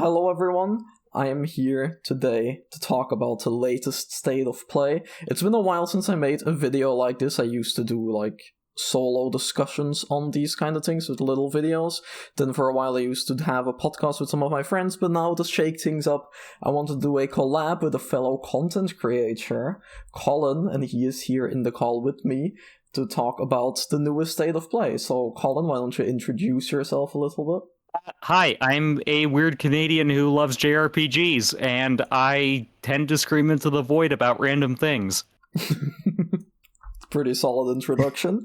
Hello everyone, I am here today to talk about the latest state of play. It's been a while since I made a video like this. I used to do solo discussions on these kind of things with little videos. Then for a while I used to have a podcast with some of my friends, but now to shake things up, I want to do a collab with a fellow content creator, Colin, and he is here in the call with me to talk about the newest state of play. So Colin, why don't you introduce yourself a little bit? Hi, I'm a weird Canadian who loves JRPGs, and I tend to scream into the void about random things. Pretty solid introduction.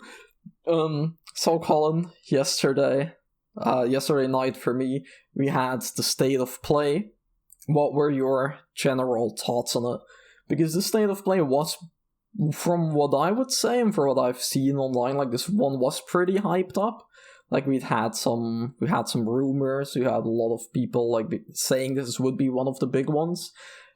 So Colin, yesterday night for me, we had the state of play. What were your general thoughts on it? Because the state of play was, from what I would say and for what I've seen online, this one was pretty hyped up. We had some rumors. We had a lot of people saying this would be one of the big ones.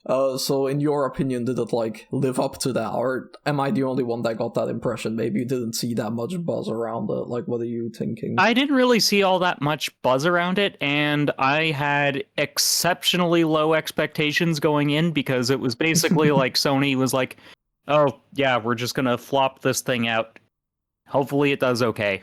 So in your opinion, did it live up to that, or am I the only one that got that impression? Maybe you didn't see that much buzz around it. What are you thinking? I didn't really see all that much buzz around it, and I had exceptionally low expectations going in because it was basically Sony was like, "Oh yeah, we're just gonna flop this thing out. Hopefully it does okay."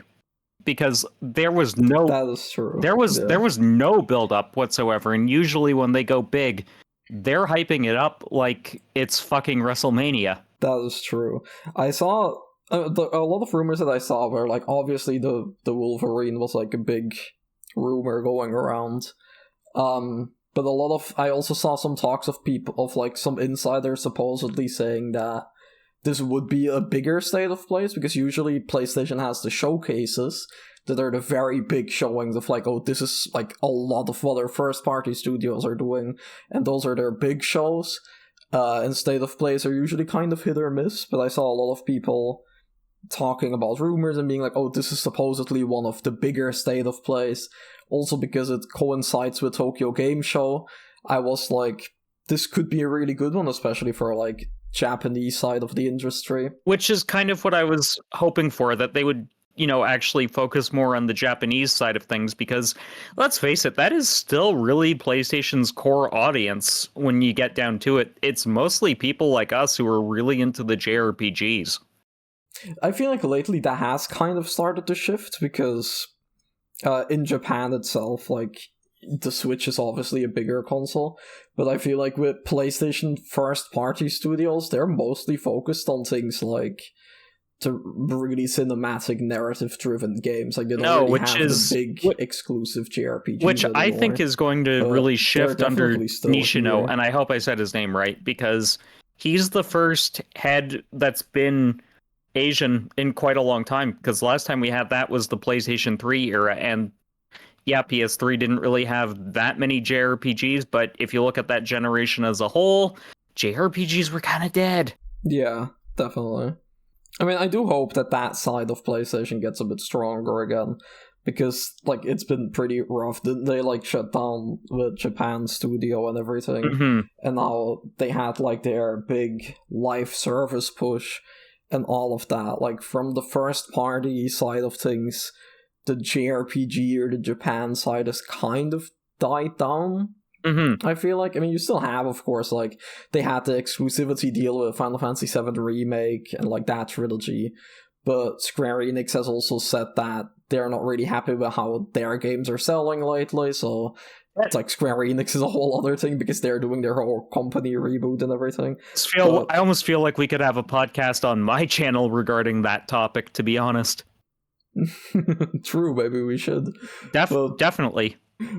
Because there was no that is true. There was no build up whatsoever, and usually when they go big, they're hyping it up like it's fucking WrestleMania. That is true. I saw a lot of rumors that I saw were obviously the Wolverine was a big rumor going around. But I also saw some talks of people of some insiders supposedly saying that this would be a bigger state of plays, because usually PlayStation has the showcases that are the very big showings of this is a lot of what their first party studios are doing, and those are their big shows. And state of plays are usually kind of hit or miss, but I saw a lot of people talking about rumors and being this is supposedly one of the bigger state of plays. Also because it coincides with Tokyo Game Show, I was this could be a really good one, especially for Japanese side of the industry. Which is kind of what I was hoping for, that they would, actually focus more on the Japanese side of things, because let's face it, that is still really PlayStation's core audience when you get down to it. It's mostly people like us who are really into the JRPGs. I feel lately that has kind of started to shift, because in Japan itself, the Switch is obviously a bigger console, but I feel with PlayStation first-party studios, they're mostly focused on things to really cinematic, narrative-driven games. They don't really have the big exclusive JRPGs which anymore. I think is going to really shift under Nishino, and I hope I said his name right, because he's the first head that's been Asian in quite a long time, because last time we had that was the PlayStation 3 era, and yeah, PS3 didn't really have that many JRPGs, but if you look at that generation as a whole, JRPGs were kind of dead. Yeah, definitely. I mean, I do hope that side of PlayStation gets a bit stronger again, because, it's been pretty rough. Didn't they, shut down the Japan studio and everything? Mm-hmm. And now they had, their big live service push and all of that. From the first-party side of things, the JRPG or the Japan side has kind of died down. Mm-hmm. I feel I mean, you still have, of course, they had the exclusivity deal with Final Fantasy VII Remake and that trilogy, but Square Enix has also said that they're not really happy with how their games are selling lately, so it's Square Enix is a whole other thing, because they're doing their whole company reboot and everything. I almost feel like we could have a podcast on my channel regarding that topic, to be honest. True, maybe we should. Definitely.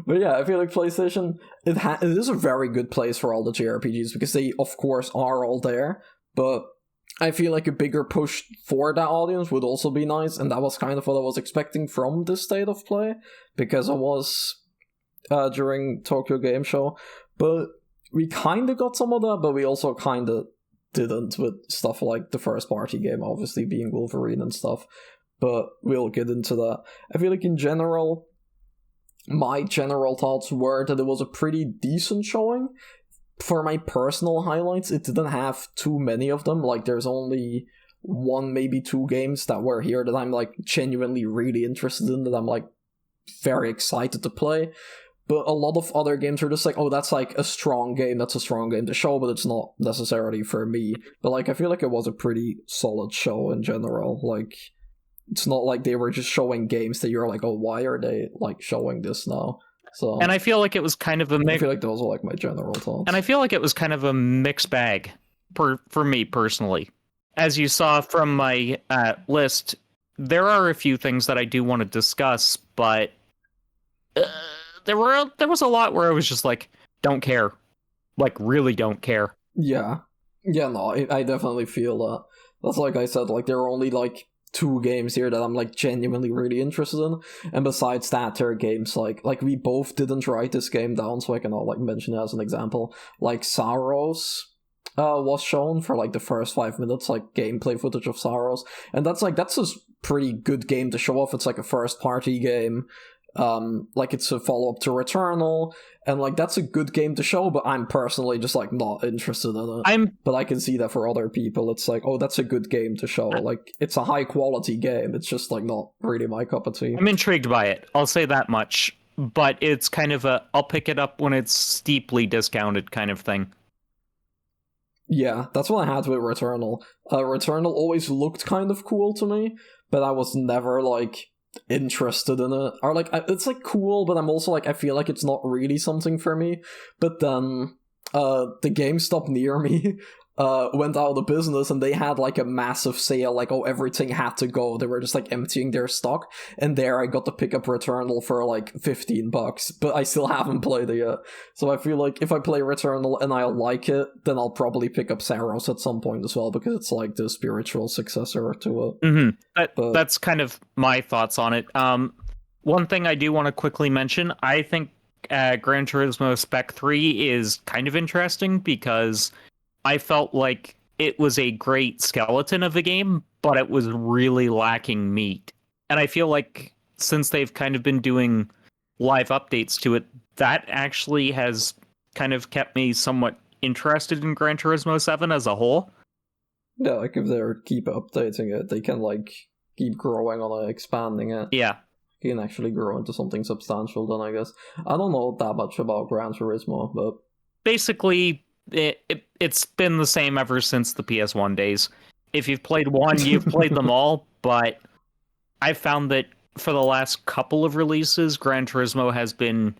But yeah, I feel PlayStation, it is a very good place for all the JRPGs, because they, of course, are all there, but I feel a bigger push for that audience would also be nice, and that was kind of what I was expecting from this state of play, because I was during Tokyo Game Show, but we kind of got some of that, but we also kind of didn't, with stuff like the first party game, obviously being Wolverine and stuff. But we'll get into that. I feel in general, my general thoughts were that it was a pretty decent showing. For my personal highlights, it didn't have too many of them. There's only one, maybe two games that were here that I'm genuinely really interested in, that I'm very excited to play. But a lot of other games are just like, oh, that's like a strong game, that's a strong game to show, but it's not necessarily for me. But like, I feel like it was a pretty solid show in general. Like, it's not like they were just showing games that you're like, oh, why are they like showing this now? So, and I feel like it was kind of a I feel like those are like my general thoughts. And I feel like it was kind of a mixed bag for me personally. As you saw from my list, there are a few things that I do want to discuss, but there was a lot where I was just like, don't care, like really don't care. Yeah, no, I definitely feel that. That's like I said, like there are only like 2 games here that I'm like genuinely really interested in, and besides that, there are games like we both didn't write this game down, so I can like mention it as an example. Like Saros was shown for like the first 5 minutes, like gameplay footage of Saros, and that's a pretty good game to show off. It's like a first party game. Like it's a follow-up to Returnal, and like that's a good game to show, but I'm personally just like not interested in it. But I can see that for other people it's like, oh, that's a good game to show. Like it's a high quality game, it's just like not really my cup of tea. I'm intrigued by it, I'll say that much, but it's kind of a I'll pick it up when it's steeply discounted kind of thing. Yeah, that's what I had with Returnal. Returnal always looked kind of cool to me, but I was never like interested in it, or like it's like cool, but I'm also like I feel like it's not really something for me. But then the GameStop near me went out of business, and they had like a massive sale, like oh, everything had to go, they were just like emptying their stock, and there I got to pick up Returnal for like $15, but I still haven't played it yet. So I feel like if I play Returnal and I like it, then I'll probably pick up Saros at some point as well, because it's like the spiritual successor to it. That's kind of my thoughts on it. One thing I do want to quickly mention, I think Gran Turismo Spec 3 is kind of interesting, because I felt like it was a great skeleton of the game, but it was really lacking meat. And I feel like since they've kind of been doing live updates to it, that actually has kind of kept me somewhat interested in Gran Turismo 7 as a whole. Yeah, like if they keep updating it, they can like keep growing on it, expanding it. Yeah. You can actually grow into something substantial then, I guess. I don't know that much about Gran Turismo, but basically it's been the same ever since the PS1 days. If you've played one, you've played them all, but I've found that for the last couple of releases, Gran Turismo has been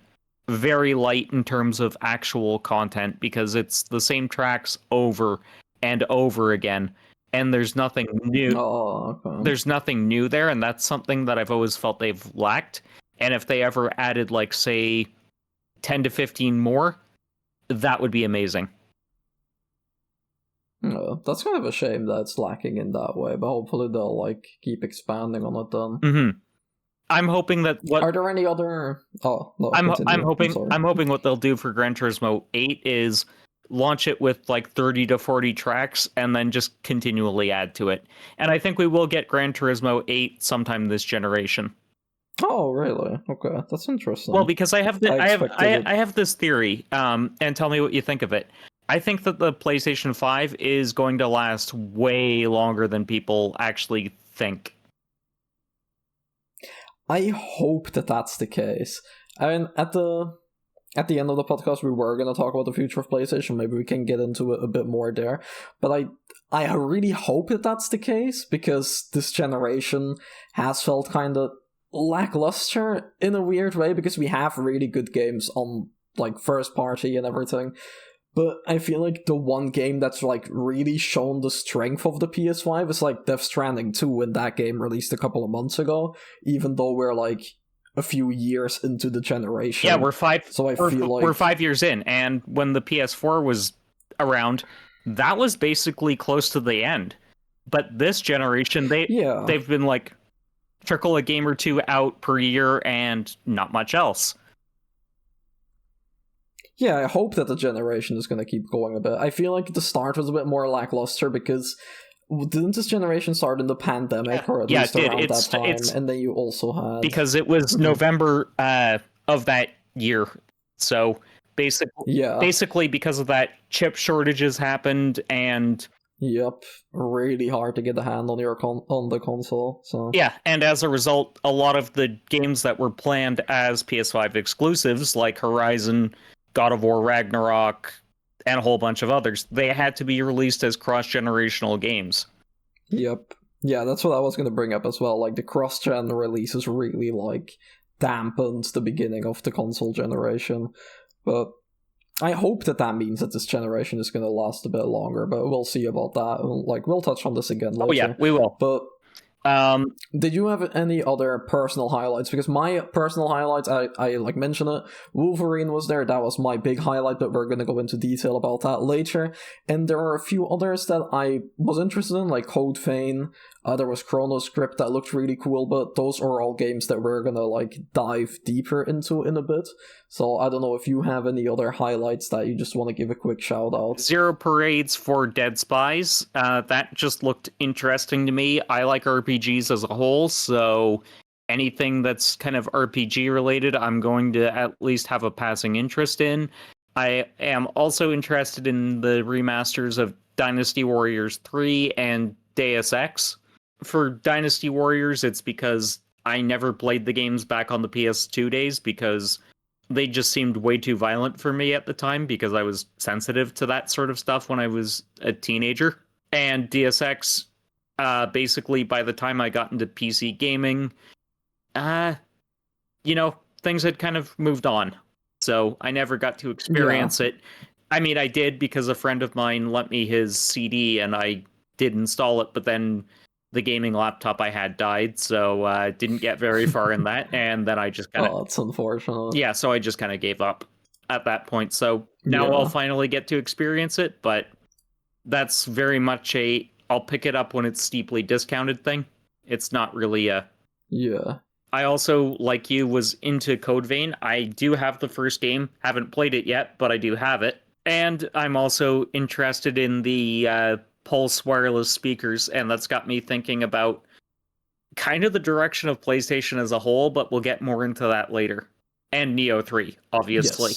very light in terms of actual content, because it's the same tracks over and over again, and there's nothing new. Okay. There's nothing new there, and that's something that I've always felt they've lacked. And if they ever added, like, say, 10 to 15 more, that would be amazing. That's kind of a shame that it's lacking in that way, but hopefully they'll like keep expanding on it then. Mm-hmm. I'm hoping that are there any other? Oh no, I'm hoping what they'll do for Gran Turismo 8 is launch it with like 30 to 40 tracks and then just continually add to it. And I think we will get Gran Turismo 8 sometime this generation. Oh, really? Okay, that's interesting. Well, because I have this theory, and tell me what you think of it. I think that the PlayStation 5 is going to last way longer than people actually think. I hope that that's the case. I mean, at the end of the podcast, we were going to talk about the future of PlayStation. Maybe we can get into it a bit more there. But I really hope that that's the case, because this generation has felt kind of lackluster in a weird way, because we have really good games on like first party and everything. But I feel like the one game that's like really shown the strength of the PS5 is like Death Stranding 2, and that game released a couple of months ago, even though we're like a few years into the generation. Yeah, we're 5 we're years in, and when the PS4 was around, that was basically close to the end. But this generation, they've been like trickle a game or two out per year and not much else. Yeah, I hope that the generation is going to keep going a bit. I feel like the start was a bit more lackluster, because didn't this generation start in the pandemic, or at least around that time? And then you also had... Because it was November of that year. So basically because of that, chip shortages happened, and Yep, really hard to get a hand on on the console. So yeah, and as a result, a lot of the games that were planned as PS5 exclusives, like Horizon, God of War Ragnarok, and a whole bunch of others, they had to be released as cross-generational games. Yep. Yeah, that's what I was going to bring up as well. Like, the cross-gen releases really, like, dampened the beginning of the console generation. But I hope that means that this generation is going to last a bit longer, but we'll see about that. We'll touch on this again later. Oh yeah, we will. But did you have any other personal highlights? Because my personal highlights, I like mentioned it. Wolverine was there. That was my big highlight, but we're going to go into detail about that later. And there are a few others that I was interested in, like Code Vein. There was Chronoscript that looked really cool, but those are all games that we're going to like dive deeper into in a bit. So I don't know if you have any other highlights that you just want to give a quick shout out. Zero Parades for Dead Spies. That just looked interesting to me. I like RPGs as a whole, so anything that's kind of RPG related, I'm going to at least have a passing interest in. I am also interested in the remasters of Dynasty Warriors 3 and Deus Ex. For Dynasty Warriors, it's because I never played the games back on the PS2 days because they just seemed way too violent for me at the time because I was sensitive to that sort of stuff when I was a teenager. And Deus Ex, basically by the time I got into PC gaming, things had kind of moved on. So I never got to experience it. I mean, I did because a friend of mine lent me his CD and I did install it, but then the gaming laptop I had died, so I didn't get very far in that, and then I just kind of... Oh, it's unfortunate. Yeah, so I just kind of gave up at that point. So now I'll finally get to experience it, but that's very much I'll pick it up when it's steeply discounted thing. It's not really a... Yeah. I also, like you, was into Code Vein. I do have the first game. Haven't played it yet, but I do have it. And I'm also interested in the Pulse wireless speakers, and that's got me thinking about kind of the direction of PlayStation as a whole, but we'll get more into that later. And Nioh 3, obviously.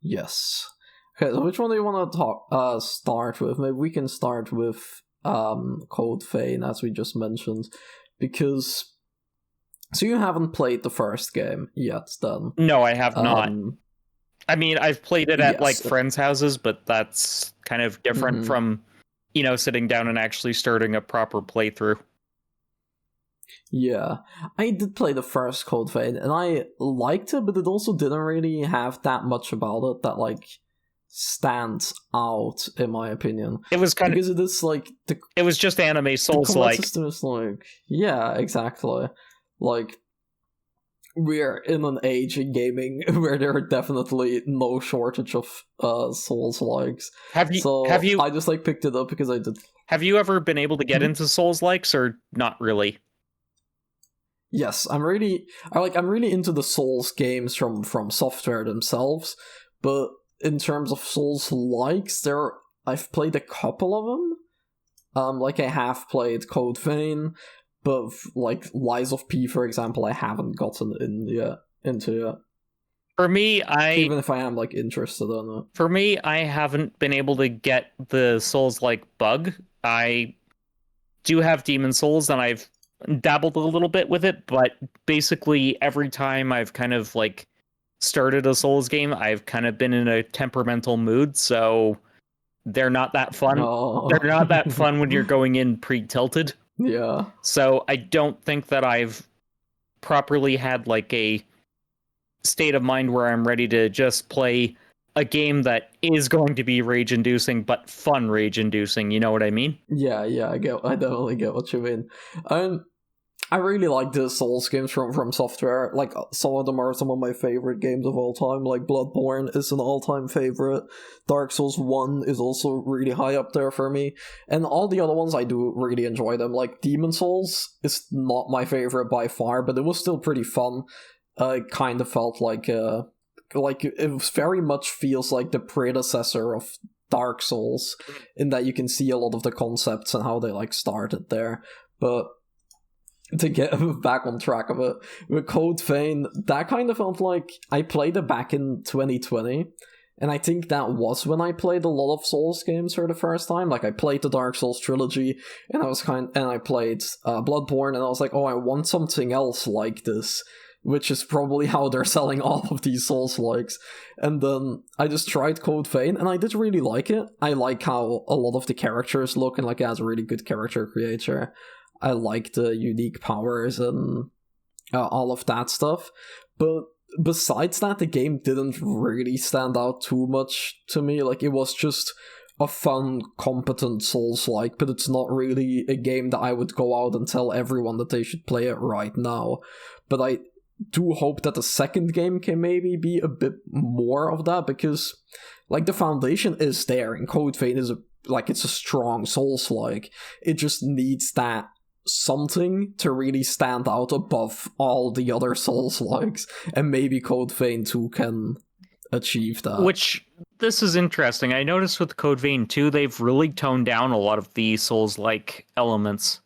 Yes. Okay, so which one do you want to start with? Maybe we can start with Code Vein, as we just mentioned, because... So you haven't played the first game yet, then? No, I have not. I mean, I've played it at, like, friends' houses, but that's kind of different from, sitting down and actually starting a proper playthrough. Yeah, I did play the first Code Vein, and I liked it, but it also didn't really have that much about it that, like, stands out, in my opinion. It was kind because it is, like... it was just anime Souls-like. The system is, like... Yeah, exactly. Like... We're in an age in gaming where there are definitely no shortage of Souls-likes. Have you? I just picked it up because I did. Have you ever been able to get into Souls-likes or not really? Yes, I'm really into the Souls games from Software themselves, but in terms of Souls-likes, I've played a couple of them. I have played Code Vein. But, Lies of P, for example, I haven't gotten into yet. For me, even if I am, interested in it. For me, I haven't been able to get the Souls-like bug. I do have Demon Souls, and I've dabbled a little bit with it, but basically every time I've kind of, started a Souls game, I've kind of been in a temperamental mood, so they're not that fun. Oh. They're not that fun when you're going in pre-tilted. Yeah. So I don't think that I've properly had a state of mind where I'm ready to just play a game that is going to be rage-inducing, but fun rage-inducing. You know what I mean? Yeah, I definitely get what you mean. I really like the Souls games from Software. Some of them are some of my favorite games of all time. Bloodborne is an all-time favorite. Dark Souls 1 is also really high up there for me. And all the other ones, I do really enjoy them. Demon Souls is not my favorite by far, but it was still pretty fun. It kind of felt it very much feels like the predecessor of Dark Souls, in that you can see a lot of the concepts and how they started there. But to get back on track of it, with Code Vein, that kind of felt like I played it back in 2020, And I think that was when I played a lot of Souls games for the first time. Like, I played the Dark Souls trilogy, and I played Bloodborne, and I was like, oh, I want something else like this, which is probably how they're selling all of these Souls-likes. And then I just tried Code Vein, and I did really like it. I like how a lot of the characters look, and like it has a really good character creator. I like the unique powers and all of that stuff. But besides that, the game didn't really stand out too much to me. Like, it was just a fun, competent Souls-like, but it's not really a game that I would go out and tell everyone that they should play it right now. But I do hope that the second game can maybe be a bit more of that, because, like, the foundation is there, and Code Vein is it's a strong Souls-like. It just needs that something to really stand out above all the other Souls-likes, and maybe Code Vein 2 can achieve that. Which, this is interesting. I noticed with Code Vein 2, they've really toned down a lot of the Souls-like elements.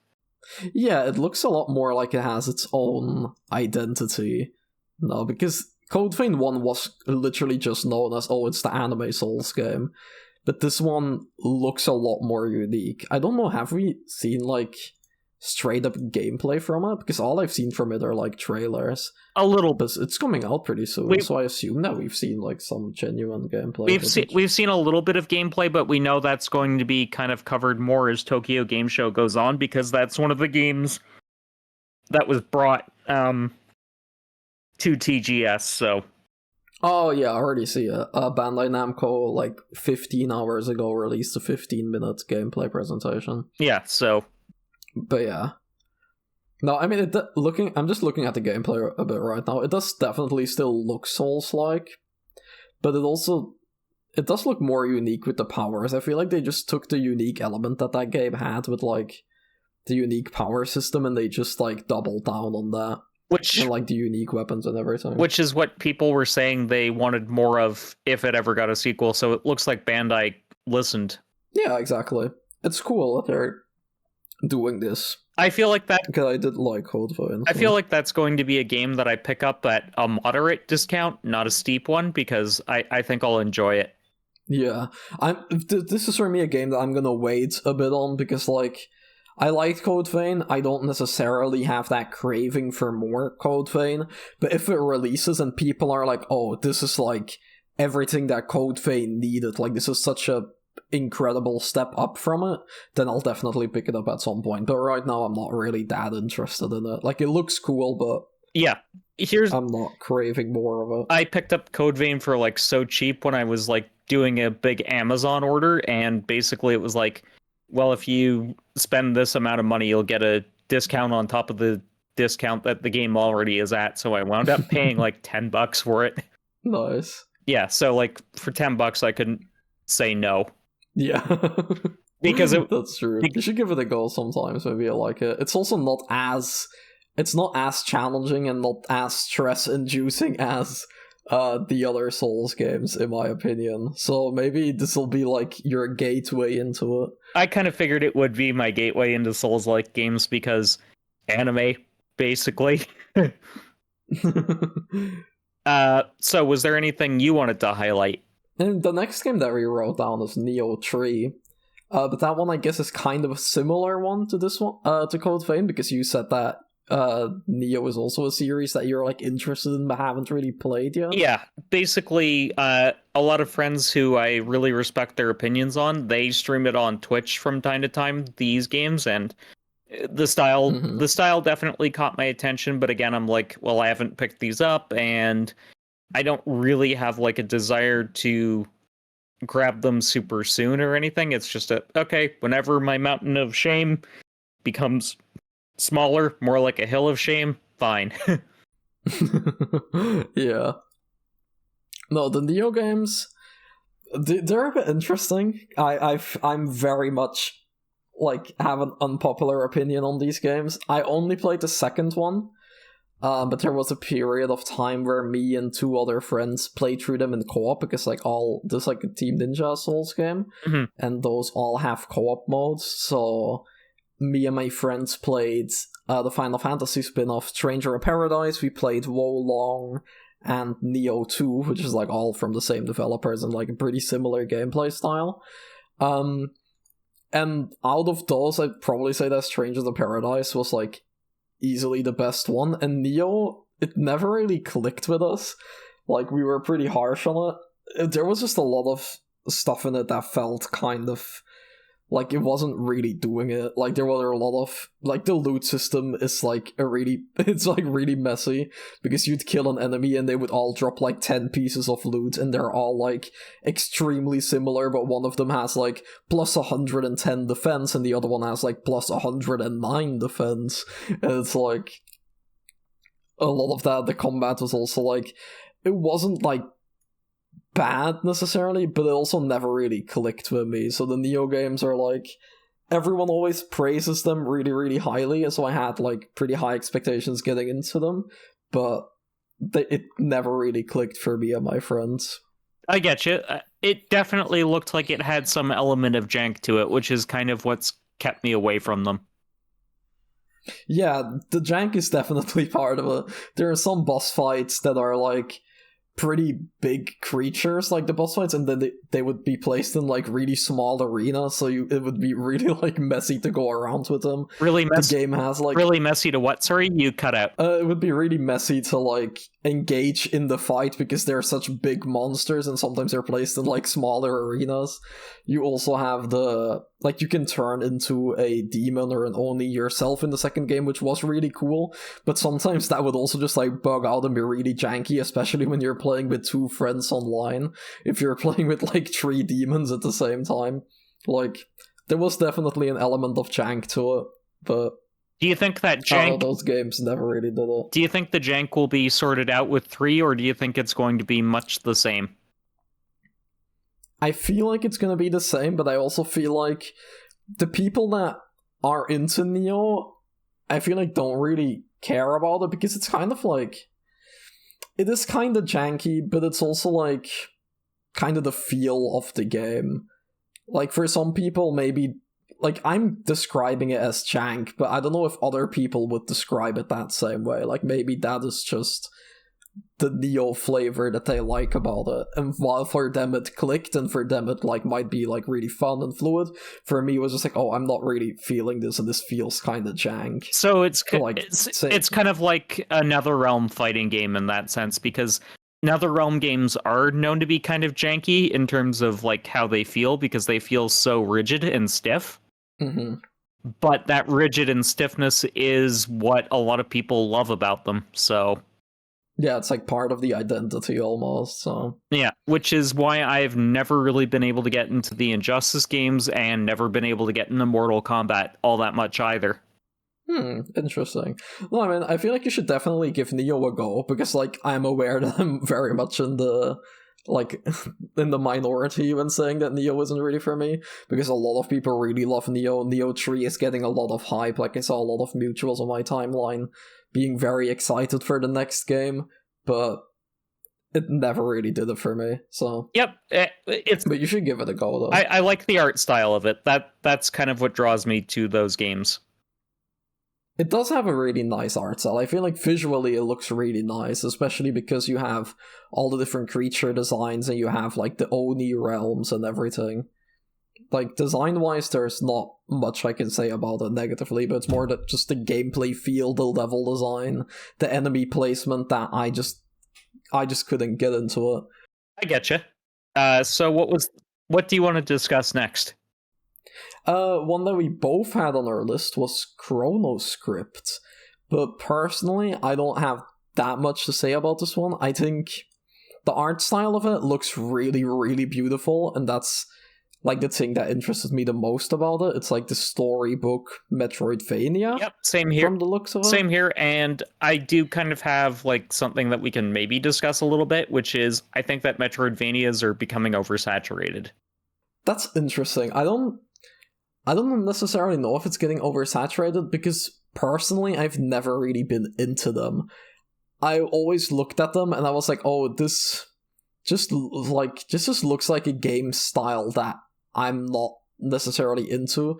Yeah, it looks a lot more like it has its own identity. No, because Code Vein 1 was literally just known as, oh, it's the anime Souls game. But this one looks a lot more unique. I don't know, have we seen, like, straight up gameplay from it? Because all I've seen from it are, like, trailers. A little. But it's coming out pretty soon, so I assume that we've seen, like, some genuine gameplay. We've seen a little bit of gameplay, but we know that's going to be kind of covered more as Tokyo Game Show goes on, because that's one of the games that was brought to TGS, so... Oh yeah, I already see it. Bandai Namco, like, 15 hours ago, released a 15-minute gameplay presentation. Yeah, so... But yeah. No, I mean, I'm just looking at the gameplay a bit right now. It does definitely still look Souls-like, but it does look more unique with the powers. I feel like they just took the unique element that game had with, like, the unique power system, and they just, like, doubled down on that. And, like, the unique weapons and everything. Which is what people were saying they wanted more of if it ever got a sequel, so it looks like Bandai listened. Yeah, exactly. It's cool that they're doing this. I feel like that... Because I did like Code Vein. I feel like that's going to be a game that I pick up at a moderate discount, not a steep one, because I think I'll enjoy it. Yeah. This is for me a game that I'm gonna wait a bit on, because, like, I liked Code Vein. I don't necessarily have that craving for more Code Vein, but if it releases and people are like, oh, this is, like, everything that Code Vein needed, like, this is such a incredible step up from it, then I'll definitely pick it up at some point. But right now, I'm not really that interested in it. Like, it looks cool, but yeah, I'm not craving more of it. I picked up Code Vein for, like, so cheap when I was, like, doing a big Amazon order, and basically it was like, well, if you spend this amount of money, you'll get a discount on top of the discount that the game already is at. So I wound up paying like $10 for it. Nice. Yeah, so like for $10, I couldn't say no. Yeah. Because that's true. You should give it a go sometimes. Maybe you like it. It's also not as challenging and not as stress-inducing as the other Souls games, in my opinion. So maybe this will be like your gateway into it. I kind of figured it would be my gateway into Souls-like games because anime, basically. So was there anything you wanted to highlight? And the next game that we wrote down is Nioh 3. But that one, I guess, is kind of a similar one to this one, to Code Vein, because you said that Nioh is also a series that you're like interested in but haven't really played yet. Yeah, basically, a lot of friends who I really respect their opinions on, they stream it on Twitch from time to time, these games, and the style definitely caught my attention, but again, I'm like, well, I haven't picked these up, and I don't really have like a desire to grab them super soon or anything. It's just okay, whenever my mountain of shame becomes smaller, more like a hill of shame, fine. Yeah. No, the Nioh games, they're a bit interesting. I'm very much like have an unpopular opinion on these games. I only played the second one, but there was a period of time where me and two other friends played through them in co-op, because like there's like a Team Ninja Souls game, and those all have co-op modes. So me and my friends played the Final Fantasy spin-off Stranger of Paradise, we played Wo Long, and Nioh 2, which is like all from the same developers and like a pretty similar gameplay style. And out of those, I'd probably say that Strangers of Paradise was like easily the best one, and Nioh, it never really clicked with us. Like, we were pretty harsh on it. There was just a lot of stuff in it that felt kind of like it wasn't really doing it. Like, there were a lot of, like, the loot system is like it's like really messy, because you'd kill an enemy and they would all drop like 10 pieces of loot, and they're all like extremely similar, but one of them has like plus 110 defense and the other one has like plus 109 defense. And it's like a lot of that. The combat was also like, it wasn't like bad necessarily, but it also never really clicked with me. So the Nioh games are like, everyone always praises them really, really highly, and so I had like pretty high expectations getting into them, but it never really clicked for me and my friends. I get you. It definitely looked like it had some element of jank to it, which is kind of what's kept me away from them. Yeah, the jank is definitely part of it. There are some boss fights that are like pretty big creatures, like the boss fights, and then they would be placed in like really small arenas, so it would be really like messy to go around with them. Really messy. The game has like really messy to what? Sorry, you cut out. It would be really messy to like engage in the fight, because they're such big monsters, and sometimes they're placed in like smaller arenas. You also have the like, you can turn into a demon or an Oni yourself in the second game, which was really cool, but sometimes that would also just like bug out and be really janky, especially when you're playing with 2 friends online. If you're playing with like 3 demons at the same time, like, there was definitely an element of jank to it, but do you think that jank... those games never really did it. Do you think the jank will be sorted out with 3, or do you think it's going to be much the same? I feel like it's going to be the same, but I also feel like the people that are into Nioh, I feel like don't really care about it, because it's kind of like, it is kind of janky, but it's also like kind of the feel of the game. Like, for some people, maybe, like, I'm describing it as jank, but I don't know if other people would describe it that same way. Like, maybe that is just the Nioh flavor that they like about it, and while for them it clicked, and for them it like might be like really fun and fluid, for me it was just like, oh, I'm not really feeling this, and this feels kind of jank. So it's kind of like a NetherRealm fighting game in that sense, because NetherRealm games are known to be kind of janky in terms of like how they feel, because they feel so rigid and stiff. Mm-hmm. But that rigid and stiffness is what a lot of people love about them, so yeah, it's like part of the identity almost, so... Yeah, which is why I've never really been able to get into the Injustice games, and never been able to get into Mortal Kombat all that much either. Interesting. Well, I mean, I feel like you should definitely give Nioh a go, because, like, I'm aware that I'm very much in the, like, in the minority when saying that Nioh isn't really for me, because a lot of people really love Nioh. Nioh 3 is getting a lot of hype, like, I saw a lot of mutuals on my timeline being very excited for the next game, but it never really did it for me, so... Yep, but you should give it a go, though. I like the art style of it. That's kind of what draws me to those games. It does have a really nice art style. I feel like visually it looks really nice, especially because you have all the different creature designs, and you have, like, the Oni realms and everything. Like, design-wise, there's not much I can say about it negatively, but it's more that just the gameplay feel, the level design, the enemy placement that I just couldn't get into it. I getcha. So what do you want to discuss next? One that we both had on our list was Chronoscript, but personally, I don't have that much to say about this one. I think the art style of it looks really, really beautiful, and that's like the thing that interested me the most about it. It's like the storybook Metroidvania. Yep, same here. From the looks of it. Same here, and I do kind of have like something that we can maybe discuss a little bit, which is I think that Metroidvanias are becoming oversaturated. That's interesting. I don't necessarily know if it's getting oversaturated, because personally I've never really been into them. I always looked at them and I was like, oh, this just looks like a game style that I'm not necessarily into.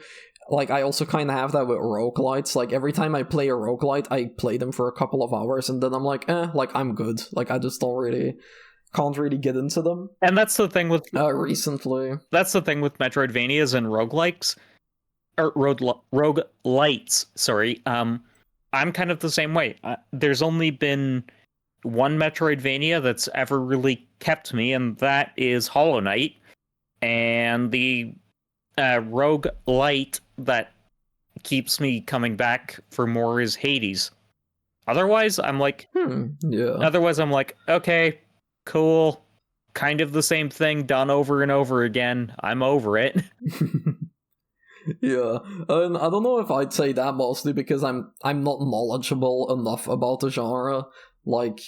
like, I also kind of have that with roguelites. Like, every time I play a roguelite, I play them for a couple of hours, and then I'm like, like, I'm good. Like, I just can't really get into them. And that's the thing with... recently. That's the thing with Metroidvanias and roguelikes. Or roguelites, sorry. I'm kind of the same way. There's only been one Metroidvania that's ever really kept me, and that is Hollow Knight. And the roguelite that keeps me coming back for more is Hades. Otherwise, I'm like... Otherwise, I'm like, okay, cool. Kind of the same thing done over and over again. I'm over it. Yeah, and I don't know if I'd say that mostly because I'm not knowledgeable enough about the genre. Like,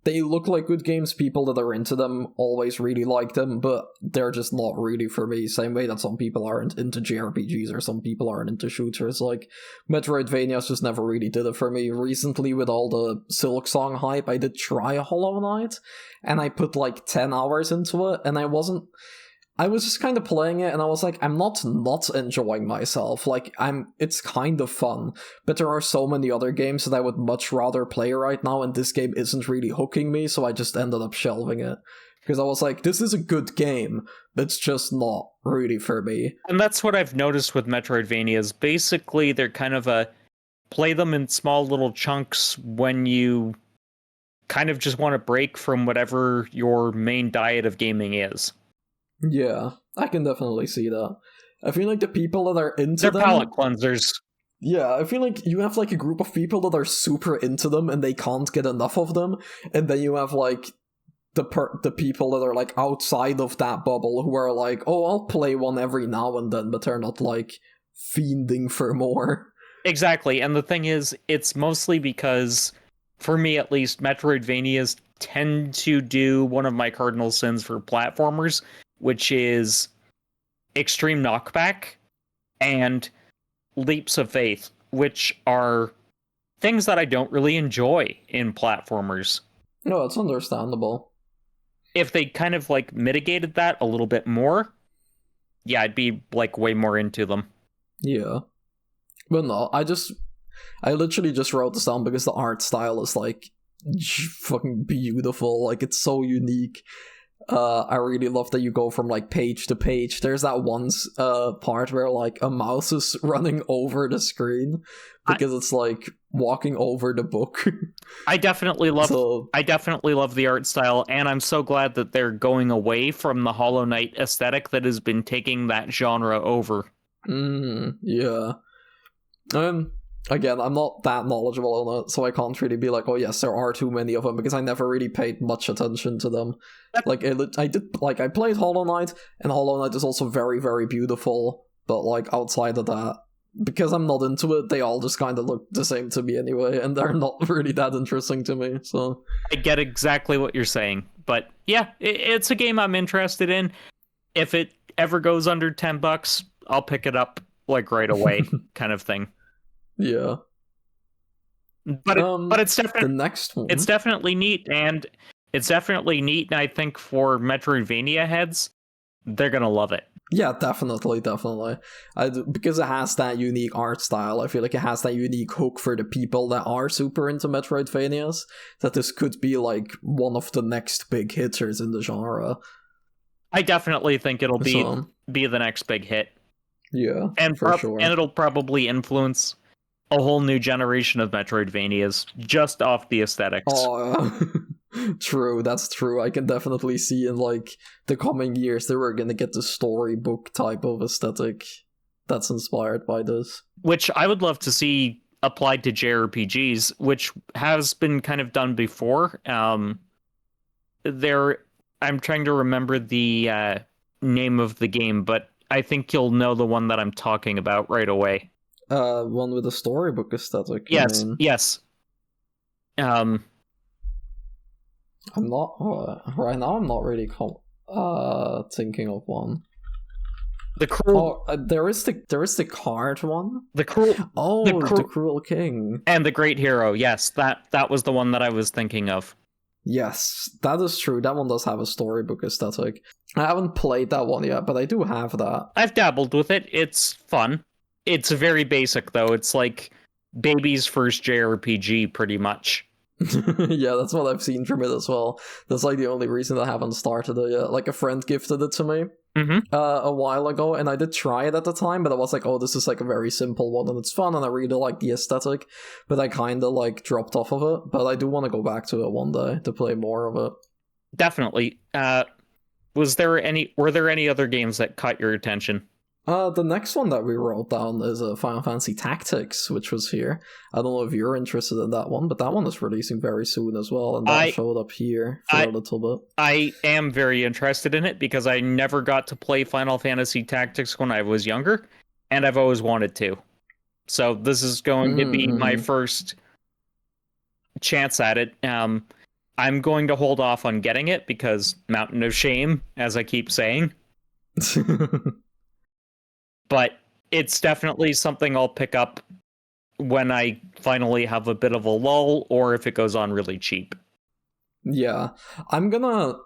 they look like good games, people that are into them always really like them, but they're just not really for me, same way that some people aren't into JRPGs or some people aren't into shooters. Like, Metroidvanias just never really did it for me. Recently, with all the Silksong hype, I did try a Hollow Knight, and I put like 10 hours into it, and I was just kind of playing it, and I was like, I'm not enjoying myself. Like, it's kind of fun, but there are so many other games that I would much rather play right now, and this game isn't really hooking me, so I just ended up shelving it. Because I was like, this is a good game, but it's just not really for me. And that's what I've noticed with Metroidvanias. Basically, they're kind of play them in small little chunks when you kind of just want to break from whatever your main diet of gaming is. Yeah, I can definitely see that. I feel like the people that are into They're them... palate cleansers. Yeah, I feel like you have like a group of people that are super into them and they can't get enough of them, and then you have like the people that are like outside of that bubble who are like, oh, I'll play one every now and then, but they're not like fiending for more. Exactly, and the thing is, it's mostly because, for me at least, Metroidvanias tend to do one of my cardinal sins for platformers, which is extreme knockback and leaps of faith, which are things that I don't really enjoy in platformers. No, it's understandable. If they kind of like mitigated that a little bit more, yeah, I'd be like way more into them. Yeah. But no, I literally just wrote this down because the art style is like fucking beautiful. Like, it's so unique. I really love that you go from like page to page. There's that one part where like a mouse is running over the screen because it's like walking over the book. I definitely love the art style, and I'm so glad that they're going away from the Hollow Knight aesthetic that has been taking that genre over. Yeah. Again, I'm not that knowledgeable on it, so I can't really be like, oh yes, there are too many of them, because I never really paid much attention to them. Like, I played Hollow Knight, and Hollow Knight is also very, very beautiful, but like, outside of that, because I'm not into it, they all just kind of look the same to me anyway, and they're not really that interesting to me, so... I get exactly what you're saying, but yeah, it's a game I'm interested in. If it ever goes under $10, I'll pick it up, like, right away, kind of thing. Yeah, but it's definitely the next one. It's definitely neat, and I think for Metroidvania heads, they're gonna love it. Yeah, definitely. Because it has that unique art style. I feel like it has that unique hook for the people that are super into Metroidvanias. That this could be like one of the next big hitters in the genre. I definitely think it'll be the next big hit. Yeah, and for sure. And it'll probably influence a whole new generation of Metroidvanias just off the aesthetics. Oh, true, that's true. I can definitely see in like the coming years that we're gonna get the storybook type of aesthetic that's inspired by this. Which I would love to see applied to JRPGs, which has been kind of done before. I'm trying to remember the name of the game, but I think you'll know the one that I'm talking about right away. One with a storybook aesthetic. Yes. I'm not right now. I'm not really thinking of one. The Cruel. There is the card one. The Cruel. The Cruel King and the Great Hero. Yes, that was the one that I was thinking of. Yes, that is true. That one does have a storybook aesthetic. I haven't played that one yet, but I do have that. I've dabbled with it. It's fun. It's very basic, though. It's like baby's first JRPG, pretty much. Yeah, that's what I've seen from it as well. That's like the only reason I haven't started it yet. Like a friend gifted it to me a while ago, and I did try it at the time, but I was like, oh, this is like a very simple one, and it's fun, and I really like the aesthetic, but I kind of like dropped off of it. But I do want to go back to it one day to play more of it. Definitely. Were there any other games that caught your attention? The next one that we wrote down is Final Fantasy Tactics, which was here. I don't know if you're interested in that one, but that one is releasing very soon as well, and that showed up here for a little bit. I am very interested in it because I never got to play Final Fantasy Tactics when I was younger, and I've always wanted to. So this is going to be my first chance at it. I'm going to hold off on getting it because Mountain of Shame, as I keep saying. But it's definitely something I'll pick up when I finally have a bit of a lull, or if it goes on really cheap. Yeah, Final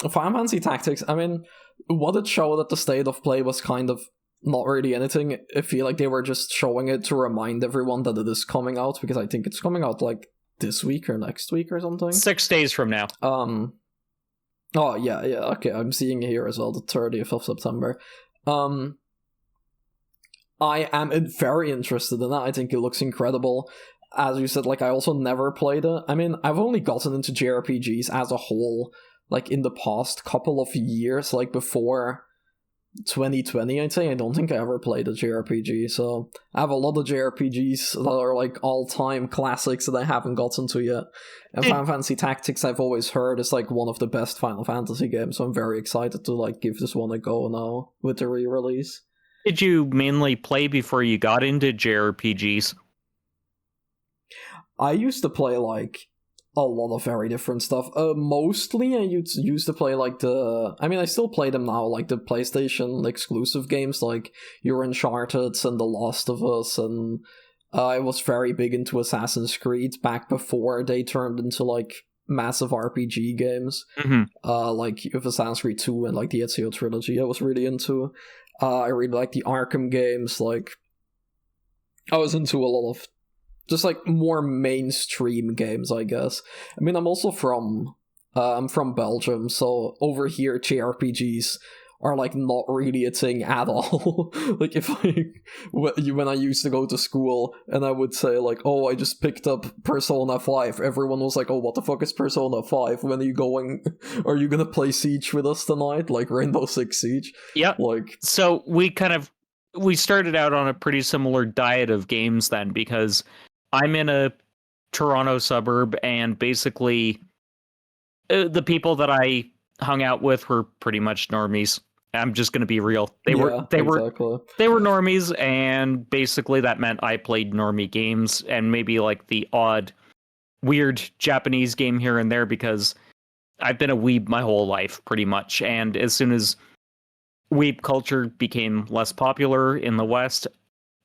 Fantasy Tactics, I mean, what it showed at the state of play was kind of not really anything. I feel like they were just showing it to remind everyone that it is coming out, because I think it's coming out like this week or next week or something. 6 days from now. Oh, yeah, okay, I'm seeing it here as well, the 30th of September. I am very interested in that. I think it looks incredible. As you said, like, I also never played it. I mean, I've only gotten into JRPGs as a whole, like, in the past couple of years, like, before 2020, I'd say. I don't think I ever played a JRPG, so I have a lot of JRPGs that are, like, all-time classics that I haven't gotten to yet. And Final Fantasy Tactics, I've always heard, is, like, one of the best Final Fantasy games, so I'm very excited to, like, give this one a go now with the re-release. Did you mainly play before you got into JRPGs? I used to play, like, a lot of very different stuff. Mostly I used to play, like, I still play them now, like, the PlayStation exclusive games, like your Uncharted and The Last of Us, and I was very big into Assassin's Creed back before they turned into, like, massive RPG games. Like, with Assassin's Creed 2 and, like, the Ezio trilogy I was really into. I really like the Arkham games, like, I was into a lot of just, like, more mainstream games, I guess. I mean, I'm also from Belgium, so over here JRPGs are, like, not really a thing at all. Like, when I used to go to school and I would say, like, oh, I just picked up Persona 5, everyone was like, oh, what the fuck is Persona 5? When are you gonna play Siege with us tonight? Like, Rainbow Six Siege? Yep. Like, so we started out on a pretty similar diet of games then, because I'm in a Toronto suburb, and basically the people that I hung out with were pretty much normies. I'm just going to be real. They were normies, and basically that meant I played normie games and maybe like the odd weird Japanese game here and there, because I've been a weeb my whole life pretty much. And as soon as weeb culture became less popular in the West,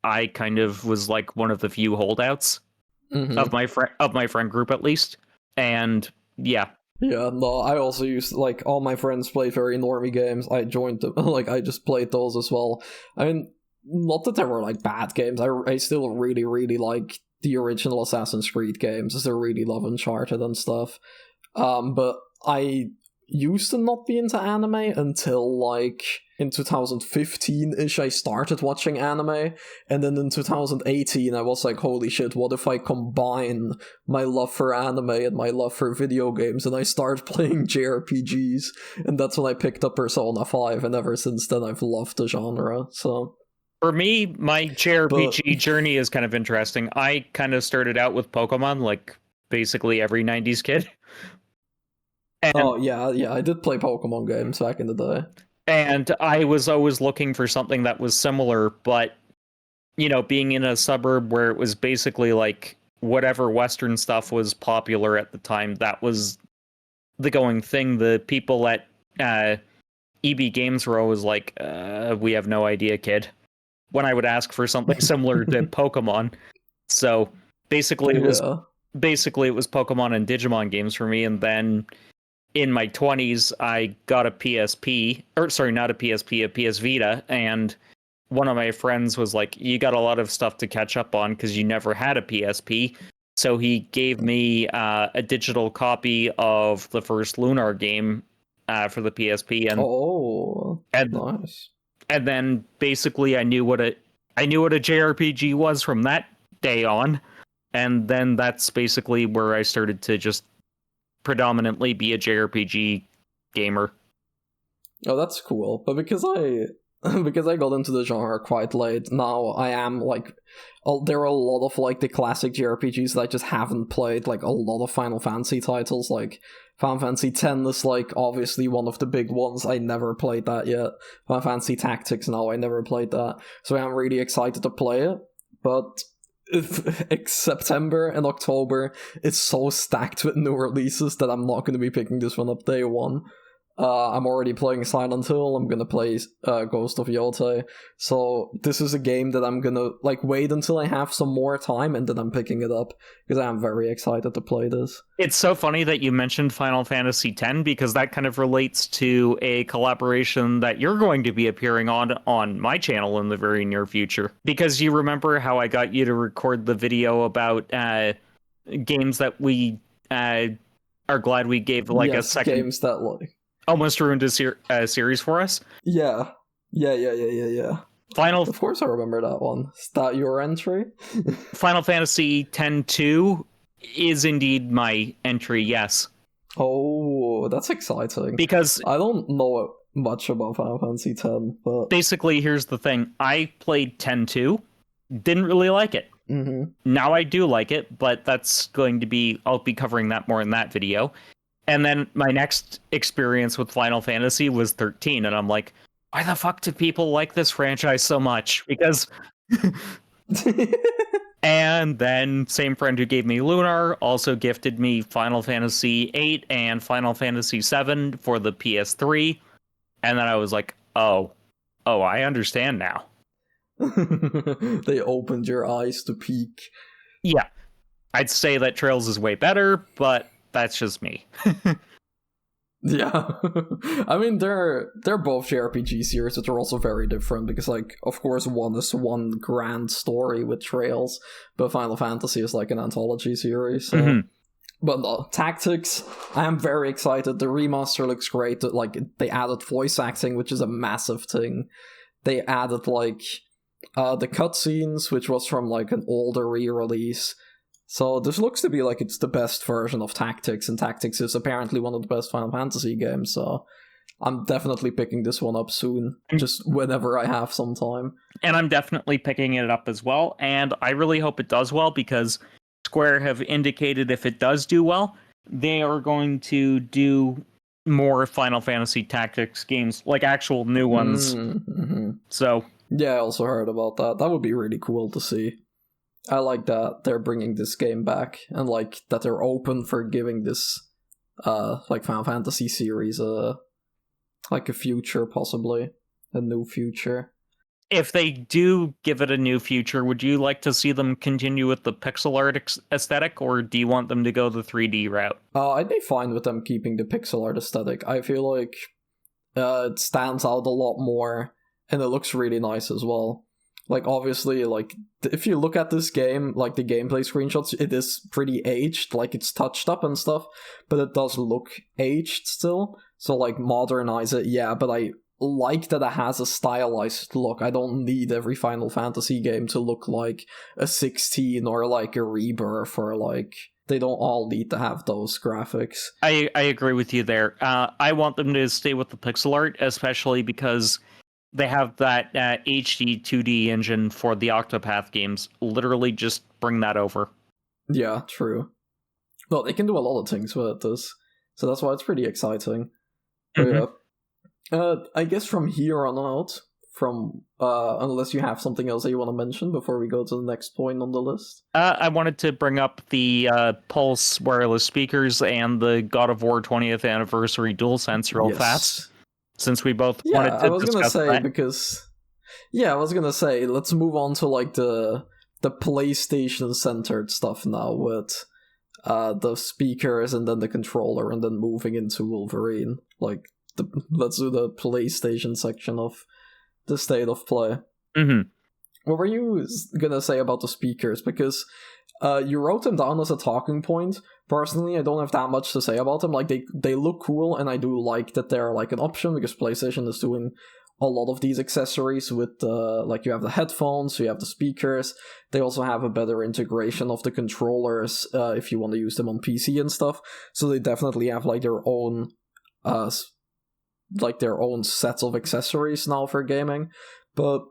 I kind of was like one of the few holdouts of my friend group, at least. And yeah. Yeah, no, I also used, like, all my friends played very normie games. I joined them, like, I just played those as well. I mean, not that they were, like, bad games. I still really, really like the original Assassin's Creed games. I still really love Uncharted and stuff. But I used to not be into anime until, like, in 2015-ish I started watching anime, and then in 2018 I was like, holy shit, what if I combine my love for anime and my love for video games, and I started playing JRPGs, and that's when I picked up Persona 5, and ever since then I've loved the genre. So for me, my JRPG journey is kind of interesting. I kind of started out with Pokemon, like basically every 90s kid. And, yeah, I did play Pokemon games back in the day. And I was always looking for something that was similar, but, you know, being in a suburb where it was basically like whatever Western stuff was popular at the time, that was the going thing. The people at EB Games were always like, we have no idea, kid, when I would ask for something similar to Pokemon. So basically it was Pokemon and Digimon games for me, and then in my 20s, I got a PSP, or sorry, not a PSP, a PS Vita, and one of my friends was like, you got a lot of stuff to catch up on because you never had a PSP. So he gave me a digital copy of the first Lunar game for the PSP, and nice. And then basically I knew what a JRPG was from that day on, and then that's basically where I started to just predominantly be a JRPG gamer. Oh, that's cool. But because I got into the genre quite late, now I am like, there are a lot of like the classic JRPGs that I just haven't played, like a lot of Final Fantasy titles, like Final Fantasy X is like obviously one of the big ones. I never played that yet. Final Fantasy Tactics, no, I never played that. So I'm really excited to play it, but September and October, it's so stacked with new releases that I'm not going to be picking this one up day one. I'm already playing Silent Hill, I'm gonna play Ghost of Yotei, so this is a game that I'm gonna like wait until I have some more time and then I'm picking it up, because I am very excited to play this. It's so funny that you mentioned Final Fantasy X, because that kind of relates to a collaboration that you're going to be appearing on my channel in the very near future. Because you remember how I got you to record the video about games that we are glad we gave like a second... games that like... almost ruined a series for us. Yeah. Final. Of course, I remember that one. Is that your entry? Final Fantasy X-2 is indeed my entry. Yes. Oh, that's exciting. Because I don't know much about Final Fantasy X, but basically, here's the thing: I played X-2, didn't really like it. Mm-hmm. Now I do like it, but that's going to be... I'll be covering that more in that video. And then my next experience with Final Fantasy was 13, and I'm like, why the fuck do people like this franchise so much? Because... And then same friend who gave me Lunar also gifted me Final Fantasy VIII and Final Fantasy VII for the PS3. And then I was like, oh, I understand now. They opened your eyes to peek. Yeah. I'd say that Trails is way better, but... that's just me. Yeah. I mean, they're both JRPG series, but they're also very different, because, like, of course, one is one grand story with Trails, but Final Fantasy is like an anthology series, so... Mm-hmm. But no, Tactics, I am very excited. The remaster looks great. Like, they added voice acting, which is a massive thing. They added, like, the cutscenes, which was from, like, an older re-release. So this looks to be like it's the best version of Tactics, and Tactics is apparently one of the best Final Fantasy games, so I'm definitely picking this one up soon, just whenever I have some time. And I'm definitely picking it up as well, and I really hope it does well, because Square have indicated if it does do well, they are going to do more Final Fantasy Tactics games, like actual new ones. Mm-hmm. So... yeah, I also heard about that. That would be really cool to see. I like that they're bringing this game back, and like that they're open for giving this like Final Fantasy series like a future, possibly a new future. If they do give it a new future, would you like to see them continue with the pixel art aesthetic, or do you want them to go the 3D route? I'd be fine with them keeping the pixel art aesthetic. I feel like it stands out a lot more, and it looks really nice as well. Like, obviously, like, if you look at this game, like, the gameplay screenshots, it is pretty aged, like, it's touched up and stuff, but it does look aged still, so, like, modernize it, yeah, but I like that it has a stylized look. I don't need every Final Fantasy game to look like a 16 or, like, a Rebirth, or, like, they don't all need to have those graphics. I agree with you there. I want them to stay with the pixel art, especially because... they have that HD 2D engine for the Octopath games. Literally just bring that over. Yeah, true. Well, they can do a lot of things with this, so that's why it's pretty exciting. Mm-hmm. Yeah. I guess from here on out, unless you have something else that you want to mention before we go to the next point on the list. I wanted to bring up the Pulse wireless speakers and the God of War 20th anniversary DualSense real fast. Since we both wanted to discuss that. I was gonna say, let's move on to, like, the PlayStation-centered stuff now, with the speakers and then the controller, and then moving into Wolverine. Like, let's do the PlayStation section of the State of Play. Mm-hmm. What were you gonna say about the speakers? Because you wrote them down as a talking point. Personally, I don't have that much to say about them. Like, they look cool, and I do like that they're like an option, because PlayStation is doing a lot of these accessories with like, you have the headphones, you have the speakers. They also have a better integration of the controllers if you want to use them on PC and stuff. So they definitely have like their own sets of accessories now for gaming. But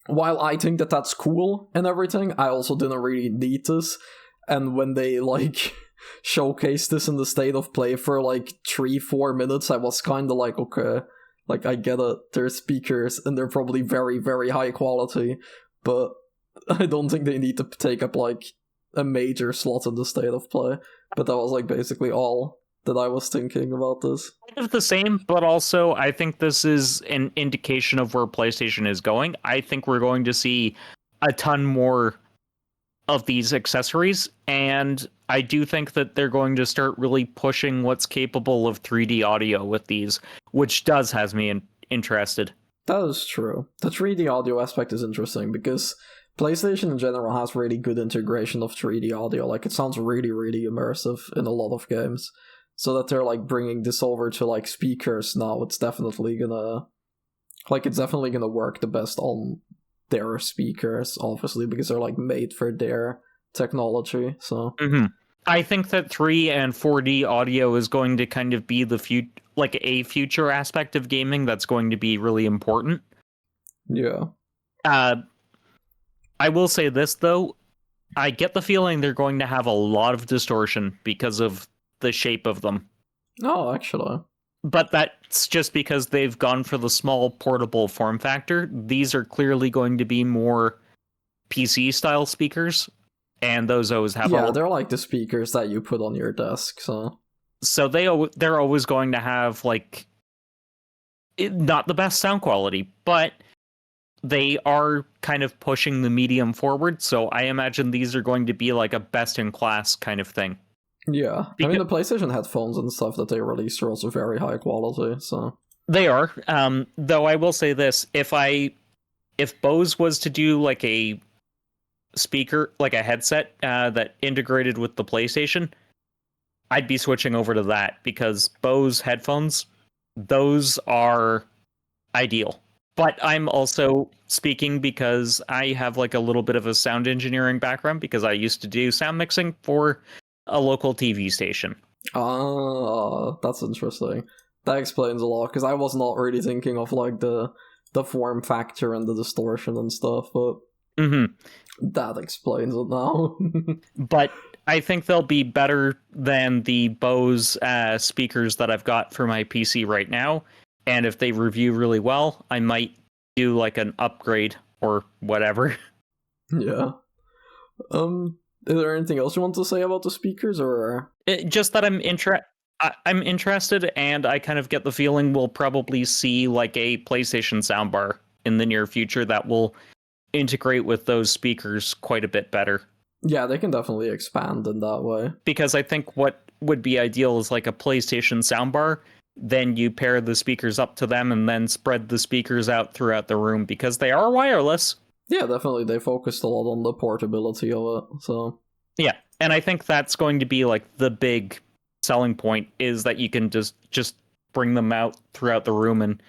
while I think that that's cool and everything, I also didn't really need this. And when they like showcased this in the state of play for like 3-4 minutes, I was kind of like, okay, like, I get it, they're speakers and they're probably very, very high quality, but I don't think they need to take up like a major slot in the state of play. But that was like basically all that I was thinking about this. Kind of the same, but also I think this is an indication of where PlayStation is going. I think we're going to see a ton more of these accessories, and I do think that they're going to start really pushing what's capable of 3D audio with these, which does has me interested. That is true. The 3D audio aspect is interesting, because PlayStation in general has really good integration of 3D audio. Like, it sounds really, really immersive in a lot of games. So that they're like bringing this over to like speakers now, it's definitely gonna work the best on their speakers, obviously, because they're like made for their technology. So I think that 3 and 4D audio is going to kind of be the a future aspect of gaming that's going to be really important. Yeah. I will say this though, I get the feeling they're going to have a lot of distortion because of the shape of them. Oh, actually. But that's just because they've gone for the small portable form factor. These are clearly going to be more PC style speakers, and those always have they're like the speakers that you put on your desk. So they're always going to have like not the best sound quality, but they are kind of pushing the medium forward. So I imagine these are going to be like a best in class kind of thing. Yeah, I mean, the PlayStation headphones and stuff that they released are also very high quality, so... They are, though I will say this, if Bose was to do like a speaker, like a headset that integrated with the PlayStation, I'd be switching over to that, because Bose headphones, those are ideal. But I'm also speaking because I have like a little bit of a sound engineering background, because I used to do sound mixing for a local TV station. That's interesting. That explains a lot, because I was not really thinking of like the form factor and the distortion and stuff, but that explains it now. But I think they'll be better than the Bose speakers that I've got for my PC right now, and if they review really well, I might do like an upgrade or whatever. Yeah. Is there anything else you want to say about the speakers, or just that I'm interested, and I kind of get the feeling we'll probably see like a PlayStation soundbar in the near future that will integrate with those speakers quite a bit better. Yeah, they can definitely expand in that way. Because I think what would be ideal is like a PlayStation soundbar, then you pair the speakers up to them and then spread the speakers out throughout the room, because they are wireless. Yeah, definitely. They focused a lot on the portability of it, so... Yeah, and I think that's going to be like the big selling point, is that you can just bring them out throughout the room and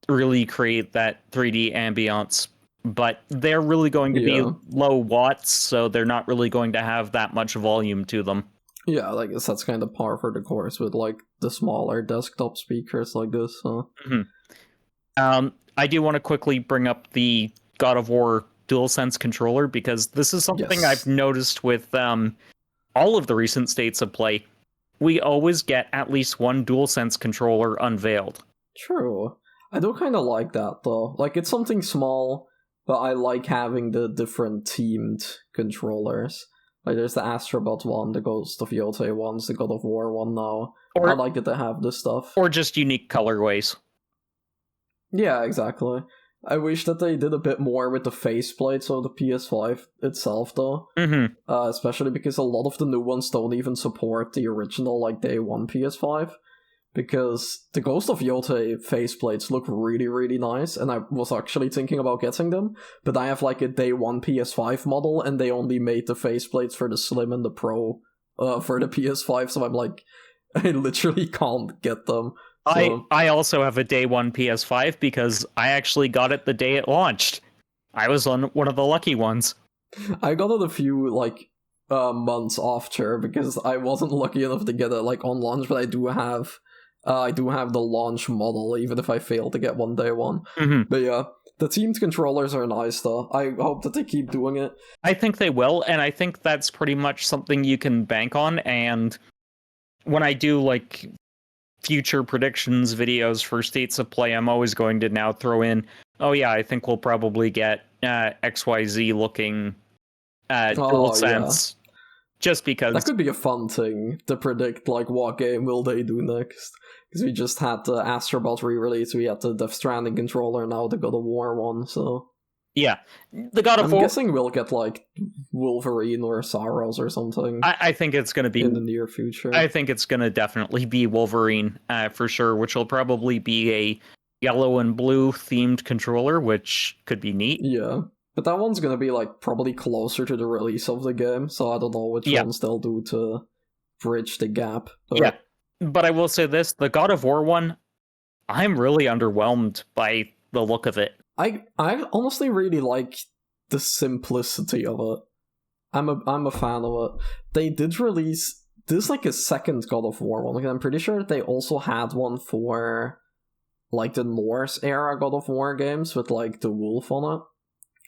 really create that 3D ambiance. But they're really going to be low watts, so they're not really going to have that much volume to them. Yeah, I guess that's kind of par for the course with like the smaller desktop speakers like this. So. I do want to quickly bring up the God of War DualSense controller, because this is something I've noticed with all of the recent states of play. We always get at least one DualSense controller unveiled. True. I do kind of like that, though. Like, it's something small, but I like having the different themed controllers. Like, there's the Astrobot one, the Ghost of Yotei ones, the God of War one now. I like that they have this stuff. Or just unique colorways. Yeah, exactly. I wish that they did a bit more with the faceplates of the PS5 itself, though. Especially because a lot of the new ones don't even support the original, like, day one PS5. because the Ghost of Yotei faceplates look really, really nice, and I was actually thinking about getting them, but I have like a day one PS5 model, and they only made the faceplates for the Slim and the Pro for the PS5, so I'm like, I literally can't get them. So. I also have a day one PS5 because I actually got it the day it launched. I was on one of the lucky ones. I got it a few like months after because I wasn't lucky enough to get it like on launch, but I do have the launch model, even if I failed to get one day one. Mm-hmm. But yeah, the teamed controllers are nice though. I hope that they keep doing it. I think they will, and I think that's pretty much something you can bank on. And when I do like future predictions videos for states of play, I'm always going to now throw in, oh yeah, I think we'll probably get XYZ looking DualSense. Yeah. Just because that could be a fun thing to predict, like what game will they do next, because we just had the Astrobot re-release, we had the Death Stranding controller, now the God of War one, so yeah, the God of War. I'm guessing we'll get like Wolverine or Saros or something. I think it's going to be in the near future. I think it's going to definitely be Wolverine for sure, which will probably be a yellow and blue themed controller, which could be neat. Yeah. But that one's gonna be, like, probably closer to the release of the game, so I don't know which ones they'll do to bridge the gap. But... yeah, but I will say this, the God of War one, I'm really underwhelmed by the look of it. I honestly really like the simplicity of it. I'm a fan of it. They did release... This is, like, a second God of War one. Like, I'm pretty sure they also had one for, like, the Norse-era God of War games with, like, the wolf on it.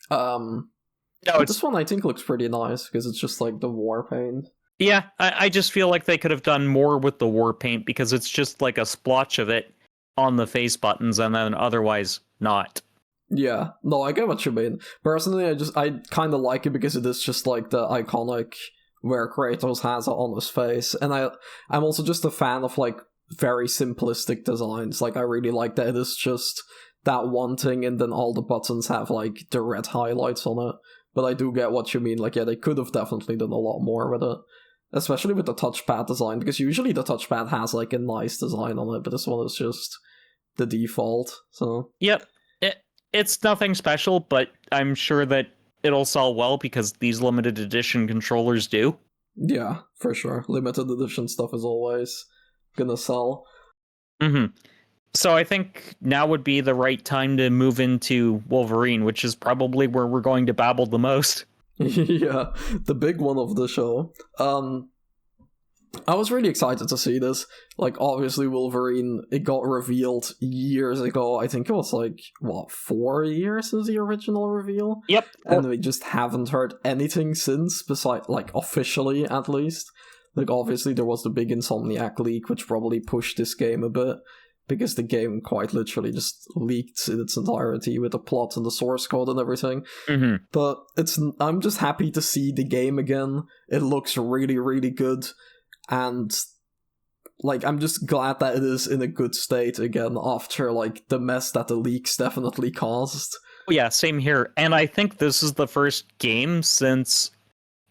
This one I think looks pretty nice because it's just like the war paint. Yeah, I just feel like they could have done more with the war paint because it's just like a splotch of it on the face buttons and then otherwise not. Yeah, no, I get what you mean. Personally, I kind of like it because it is just like the iconic where Kratos has it on his face, and I'm also just a fan of like very simplistic designs. Like I really like that it is just that one thing, and then all the buttons have like the red highlights on it. But I do get what you mean. Like, yeah, they could have definitely done a lot more with it, especially with the touchpad design, because usually the touchpad has like a nice design on it, but this one is just the default. So yep, it's nothing special, but I'm sure that it'll sell well because these limited edition controllers do. Yeah, for sure. Limited edition stuff is always gonna sell. Mm-hmm. So I think now would be the right time to move into Wolverine, which is probably where we're going to babble the most. Yeah, the big one of the show. I was really excited to see this. Like, obviously Wolverine, it got revealed years ago. I think it was like, 4 years since the original reveal? Yep. And we just haven't heard anything since, besides, like, officially at least. Like, obviously there was the big Insomniac leak, which probably pushed this game a bit, because the game quite literally just leaked in its entirety with the plot and the source code and everything. Mm-hmm. But I'm just happy to see the game again. It looks really, really good. And, like, I'm just glad that it is in a good state again after, like, the mess that the leaks definitely caused. Yeah, same here. And I think this is the first game since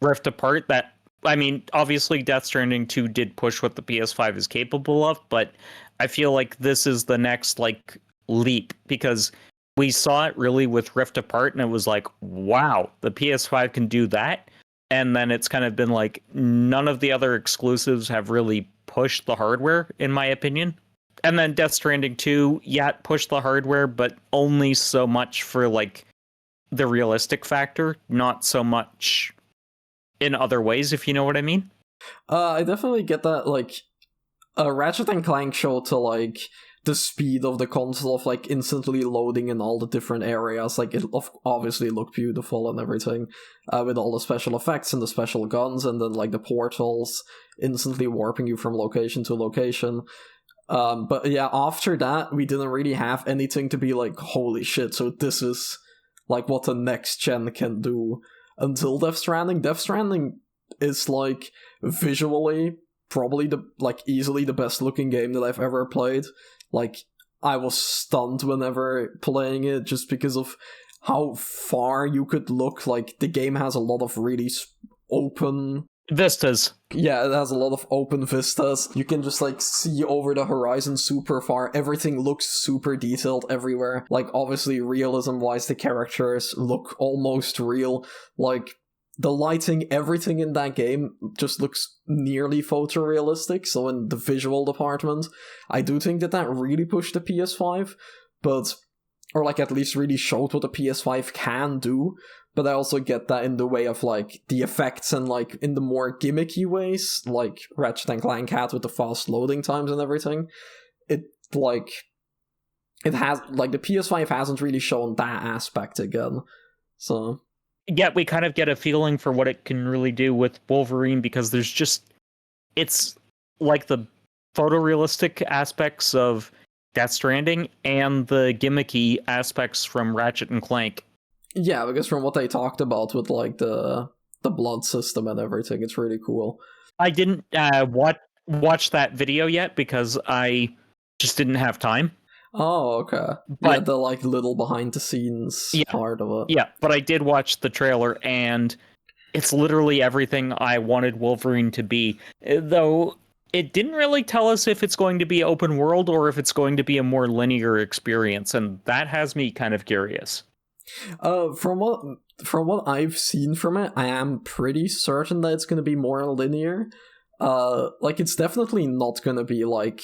Rift Apart that, I mean, obviously Death Stranding 2 did push what the PS5 is capable of, but I feel like this is the next, like, leap, because we saw it really with Rift Apart, and it was like, wow, the PS5 can do that. And then it's kind of been like, none of the other exclusives have really pushed the hardware, in my opinion. And then Death Stranding 2, yeah, it pushed the hardware, but only so much for, like, the realistic factor, not so much in other ways, if you know what I mean. I definitely get that, like, Ratchet and Clank showed to, like, the speed of the console of, like, instantly loading in all the different areas. Like, it obviously looked beautiful and everything, with all the special effects and the special guns, and then, like, the portals instantly warping you from location to location. But yeah, after that, we didn't really have anything to be like, holy shit, so this is, like, what the next gen can do. Until Death Stranding. Death Stranding is, like, visually probably easily the best looking game that I've ever played. Like, I was stunned whenever playing it just because of how far you could look. Like, the game has a lot of really open Vistas. Yeah, it has a lot of open vistas. You can just like see over the horizon super far. Everything looks super detailed everywhere. Like obviously realism wise the characters look almost real. Like the lighting, everything in that game just looks nearly photorealistic. So in the visual department, I do think that really pushed the PS5, but or like at least really showed what the PS5 can do. But I also get that in the way of like the effects and like in the more gimmicky ways, like Ratchet and Clank had with the fast loading times and everything. It has like the PS5 hasn't really shown that aspect again. So yeah, we kind of get a feeling for what it can really do with Wolverine because it's like the photorealistic aspects of Death Stranding and the gimmicky aspects from Ratchet and Clank. Yeah, because from what they talked about with like the blood system and everything, it's really cool. I didn't watch that video yet because I just didn't have time. Oh, okay. But, yeah, the like little behind the scenes part of it. Yeah, but I did watch the trailer and it's literally everything I wanted Wolverine to be. Though it didn't really tell us if it's going to be open world or if it's going to be a more linear experience, and that has me kind of curious. From what I've seen from it, I am pretty certain that it's going to be more linear. Like it's definitely not going to be like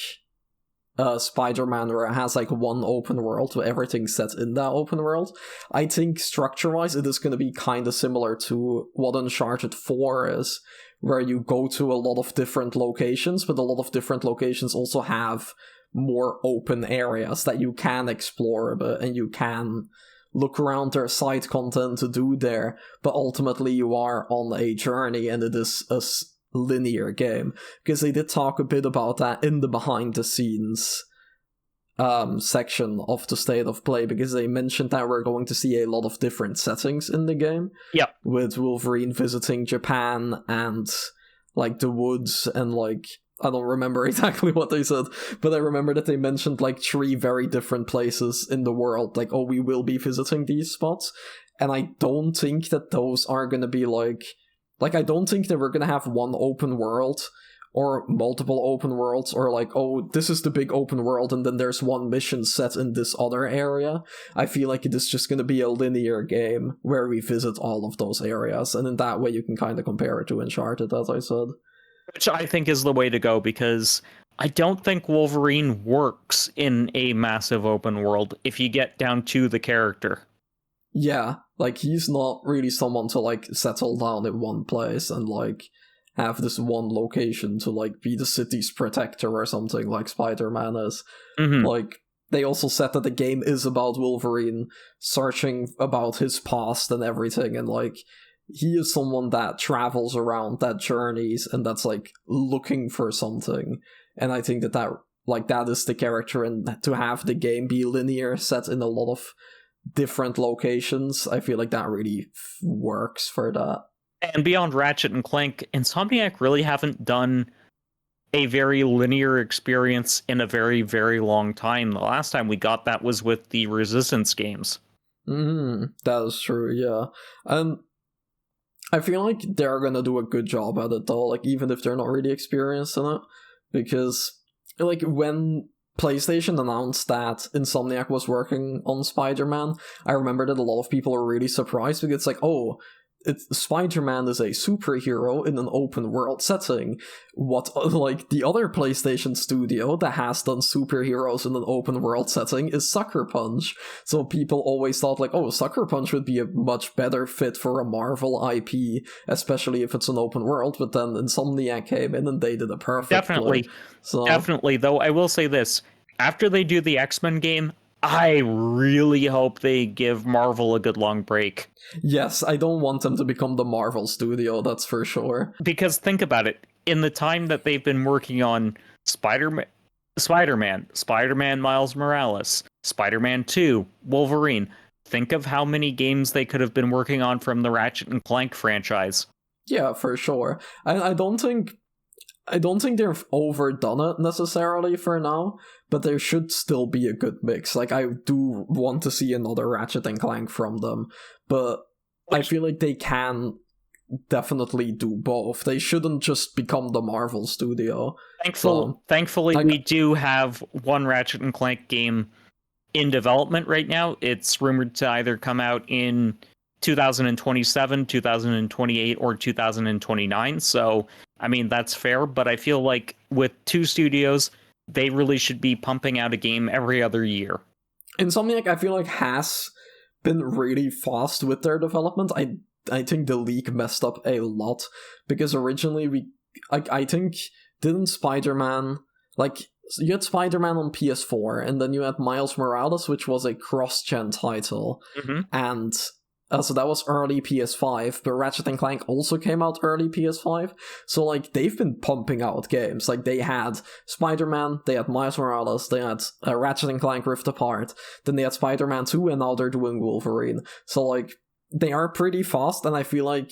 Spider-Man where it has like one open world where everything's set in that open world. I think structure-wise it is going to be kind of similar to what Uncharted 4 is, where you go to a lot of different locations, but a lot of different locations also have more open areas that you can explore a bit and you can look around their side content to do there, but ultimately you are on a journey and it is a linear game, because they did talk a bit about that in the behind the scenes section of the state of play, because they mentioned that we're going to see a lot of different settings in the game. Yep. With Wolverine visiting Japan and like the woods and like I don't remember exactly what they said, but I remember that they mentioned like 3 very different places in the world, like, oh, we will be visiting these spots, and I don't think that those are gonna be like I don't think that we're gonna have one open world or multiple open worlds, or like, oh, this is the big open world and then there's one mission set in this other area. I feel like it is just gonna be a linear game where we visit all of those areas, and in that way you can kind of compare it to Uncharted, as I said. Which I think is the way to go, because I don't think Wolverine works in a massive open world if you get down to the character. Yeah, like he's not really someone to like settle down in one place and like have this one location to like be the city's protector or something like Spider-Man is. Mm-hmm. Like they also said that the game is about Wolverine searching about his past and everything, and like he is someone that travels around, that journeys, and that's like looking for something. And I think that is the character, and to have the game be linear, set in a lot of different locations, I feel like that really works for that. And beyond Ratchet and Clank, Insomniac really haven't done a very linear experience in a very, very long time. The last time we got that was with the Resistance games. That is true, yeah. And I feel like they're gonna do a good job at it though, like even if they're not really experienced in it, because like when PlayStation announced that Insomniac was working on Spider-Man, I remember that a lot of people were really surprised, because it's like, oh, Spider-Man is a superhero in an open world setting. What, like, the other PlayStation studio that has done superheroes in an open world setting is Sucker Punch. So people always thought, like, oh, Sucker Punch would be a much better fit for a Marvel IP, especially if it's an open world, but then Insomniac came in and they did a perfect Definitely. Definitely, though I will say this. After they do the X-Men game, I really hope they give Marvel a good long break. Yes, I don't want them to become the Marvel studio, that's for sure. Because think about it. In the time that they've been working on Spider-Man, Miles Morales, Spider-Man 2, Wolverine, think of how many games they could have been working on from the Ratchet and Clank franchise. Yeah, for sure. I don't think they've overdone it necessarily for now, but there should still be a good mix. Like, I do want to see another Ratchet and Clank from them, but I feel like they can definitely do both. They shouldn't just become the Marvel studio. Thankfully, we do have one Ratchet and Clank game in development right now. It's rumored to either come out in 2027, 2028, or 2029. So, I mean, that's fair, but I feel like with two studios, they really should be pumping out a game every other year. Insomniac, I feel like, has been really fast with their development. I think the leak messed up a lot, because originally I think, didn't Spider-Man, like, you had Spider-Man on PS4, and then you had Miles Morales, which was a cross-gen title, and so that was early PS5, but Ratchet & Clank also came out early PS5, so, like, they've been pumping out games. Like, they had Spider-Man, they had Miles Morales, they had Ratchet & Clank Rift Apart, then they had Spider-Man 2, and now they're doing Wolverine. So, like, they are pretty fast, and I feel like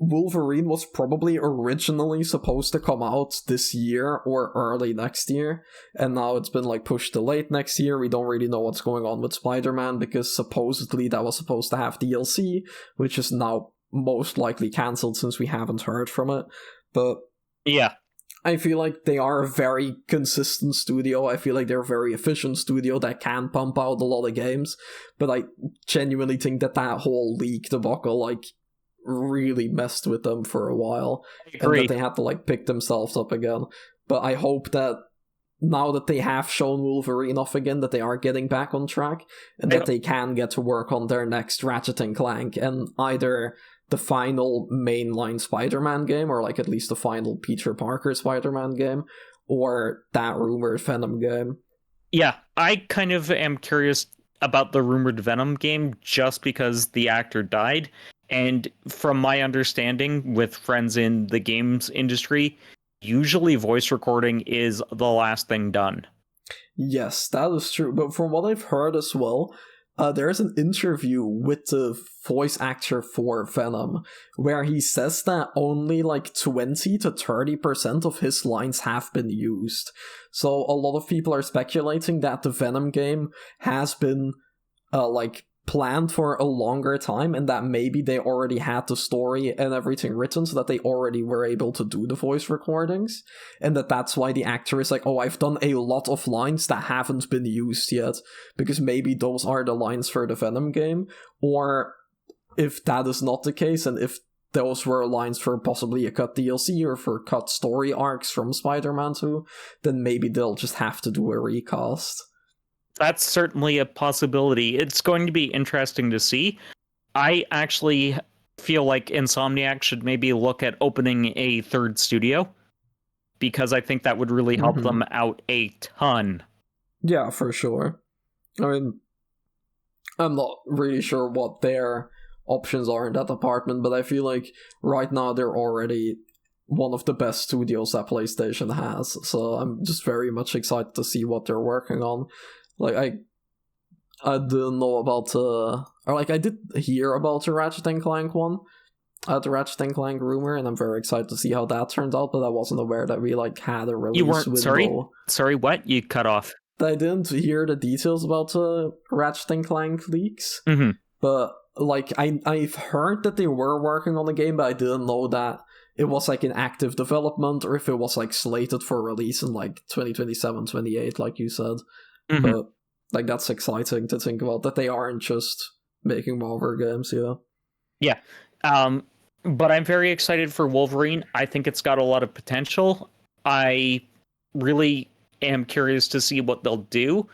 Wolverine was probably originally supposed to come out this year or early next year, and now it's been like pushed to late next year. We don't really know what's going on with Spider-Man, because supposedly that was supposed to have DLC, which is now most likely cancelled since we haven't heard from it. But yeah, I feel like they are a very consistent studio. I feel like they're a very efficient studio that can pump out a lot of games, but I genuinely think that whole leak debacle, like, really messed with them for a while, and that they had to, like, pick themselves up again. But I hope that now that they have shown Wolverine off again, that they are getting back on track, and that they can get to work on their next Ratchet and Clank, and either the final mainline Spider-Man game, or, like, at least the final Peter Parker Spider-Man game, or that rumored Venom game. Yeah, I kind of am curious about the rumored Venom game, just because the actor died. And from my understanding with friends in the games industry, usually voice recording is the last thing done. Yes, that is true. But from what I've heard as well, there's an interview with the voice actor for Venom where he says that only like 20 to 30% of his lines have been used. So a lot of people are speculating that the Venom game has been like planned for a longer time, and that maybe they already had the story and everything written so that they already were able to do the voice recordings, and that's why the actor is like, oh, I've done a lot of lines that haven't been used yet, because maybe those are the lines for the Venom game. Or if that is not the case, and if those were lines for possibly a cut DLC or for cut story arcs from Spider-Man 2, then maybe they'll just have to do a recast. That's certainly a possibility. It's going to be interesting to see. I actually feel like Insomniac should maybe look at opening a third studio, because I think that would really help them out a ton. Yeah, for sure. I mean, I'm not really sure what their options are in that department, but I feel like right now they're already one of the best studios that PlayStation has, so I'm just very much excited to see what they're working on. Like, I didn't know about, or like, I did hear about the Ratchet & Clank one, the Ratchet & Clank rumor, and I'm very excited to see how that turned out, but I wasn't aware that we, like, had a release window. Sorry, what? You cut off. I didn't hear the details about Ratchet & Clank leaks, but, like, I've heard that they were working on the game, but I didn't know that it was, like, in active development, or if it was, like, slated for release in, like, 2027, 28, like you said. But, like, that's exciting to think about, that they aren't just making Marvel games, Yeah. But I'm very excited for Wolverine. I think it's got a lot of potential. I really am curious to see what they'll do.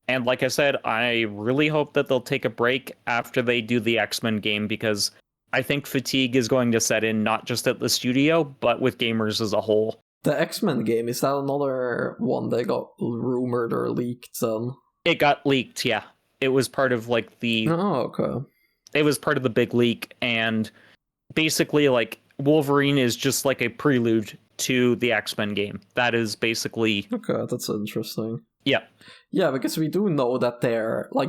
And like I said, I really hope that they'll take a break after they do the X-Men game, because I think fatigue is going to set in, not just at the studio, but with gamers as a whole. The X-Men game, is that another one that got rumored or leaked then? It got leaked, yeah. It was part of, like, the... Oh, okay. It was part of the big leak, and basically, like, Wolverine is just, like, a prelude to the X-Men game. That is basically... Okay, that's interesting. Yeah. Yeah, because we do know that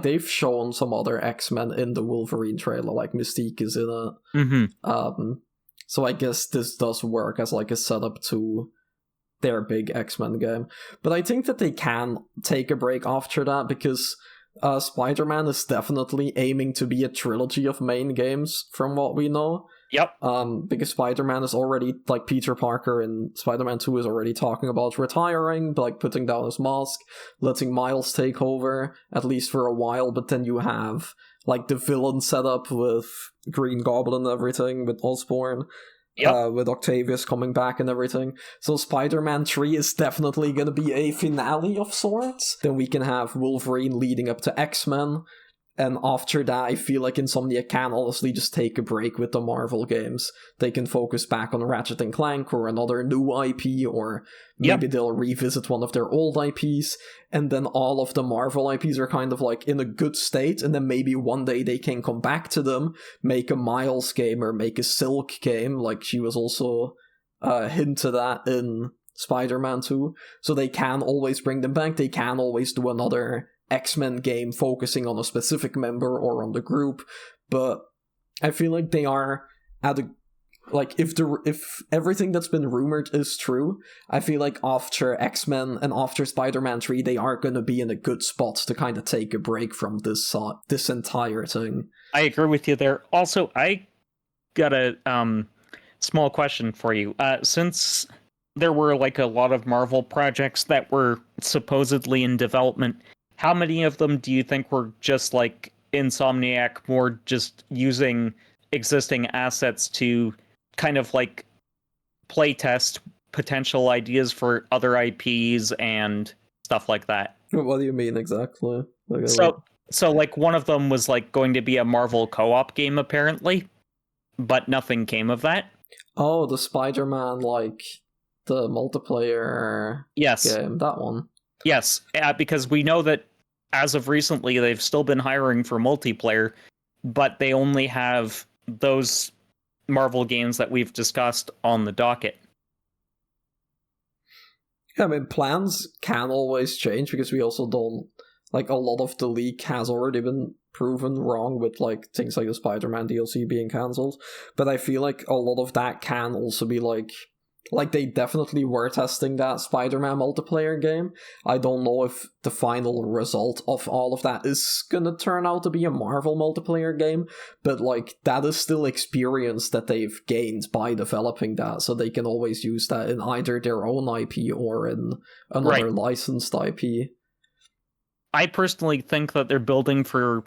they've shown some other X-Men in the Wolverine trailer, like Mystique is in it. So I guess this does work as, like, a setup to their big X-Men game. But I think that they can take a break after that, because Spider-Man is definitely aiming to be a trilogy of main games, from what we know. Yep. Because Spider-Man is already, like, Peter Parker in Spider-Man 2 is already talking about retiring, like, putting down his mask, letting Miles take over, at least for a while, but then you have, like, the villain setup with Green Goblin and everything, with Osborn, with Octavius coming back and everything. So Spider-Man 3 is definitely gonna be a finale of sorts. Then we can have Wolverine leading up to X-Men, and after that, I feel like Insomniac can honestly just take a break with the Marvel games. They can focus back on Ratchet and Clank or another new IP, or maybe they'll revisit one of their old IPs, and then all of the Marvel IPs are kind of like in a good state, and then maybe one day they can come back to them, make a Miles game or make a Silk game, like she was also hinted at in Spider-Man 2. So they can always bring them back, they can always do another X-Men game focusing on a specific member or on the group, but I feel like they are at a, like, if everything that's been rumored is true, I feel like after X-Men and after Spider-Man 3, they are going to be in a good spot to kind of take a break from this entire thing. I agree with you there. Also, I got a small question for you. Since there were like a lot of Marvel projects that were supposedly in development, how many of them do you think were just like Insomniac more just using existing assets to kind of like playtest potential ideas for other IPs and stuff like that? What do you mean exactly? So like one of them was like going to be a Marvel co-op game apparently, but nothing came of that. Oh, the Spider-Man, like the multiplayer game, that one. Yes, because we know that as of recently, they've still been hiring for multiplayer, but they only have those Marvel games that we've discussed on the docket. Yeah, I mean, plans can always change because we also don't, like, a lot of the leak has already been proven wrong with, like, things like the Spider-Man DLC being cancelled, but I feel like a lot of that can also be, like, they definitely were testing that Spider-Man multiplayer game. I don't know if the final result of all of that is gonna turn out to be a Marvel multiplayer game, but, like, that is still experience that they've gained by developing that, so they can always use that in either their own IP or in another licensed IP. I personally think that they're building for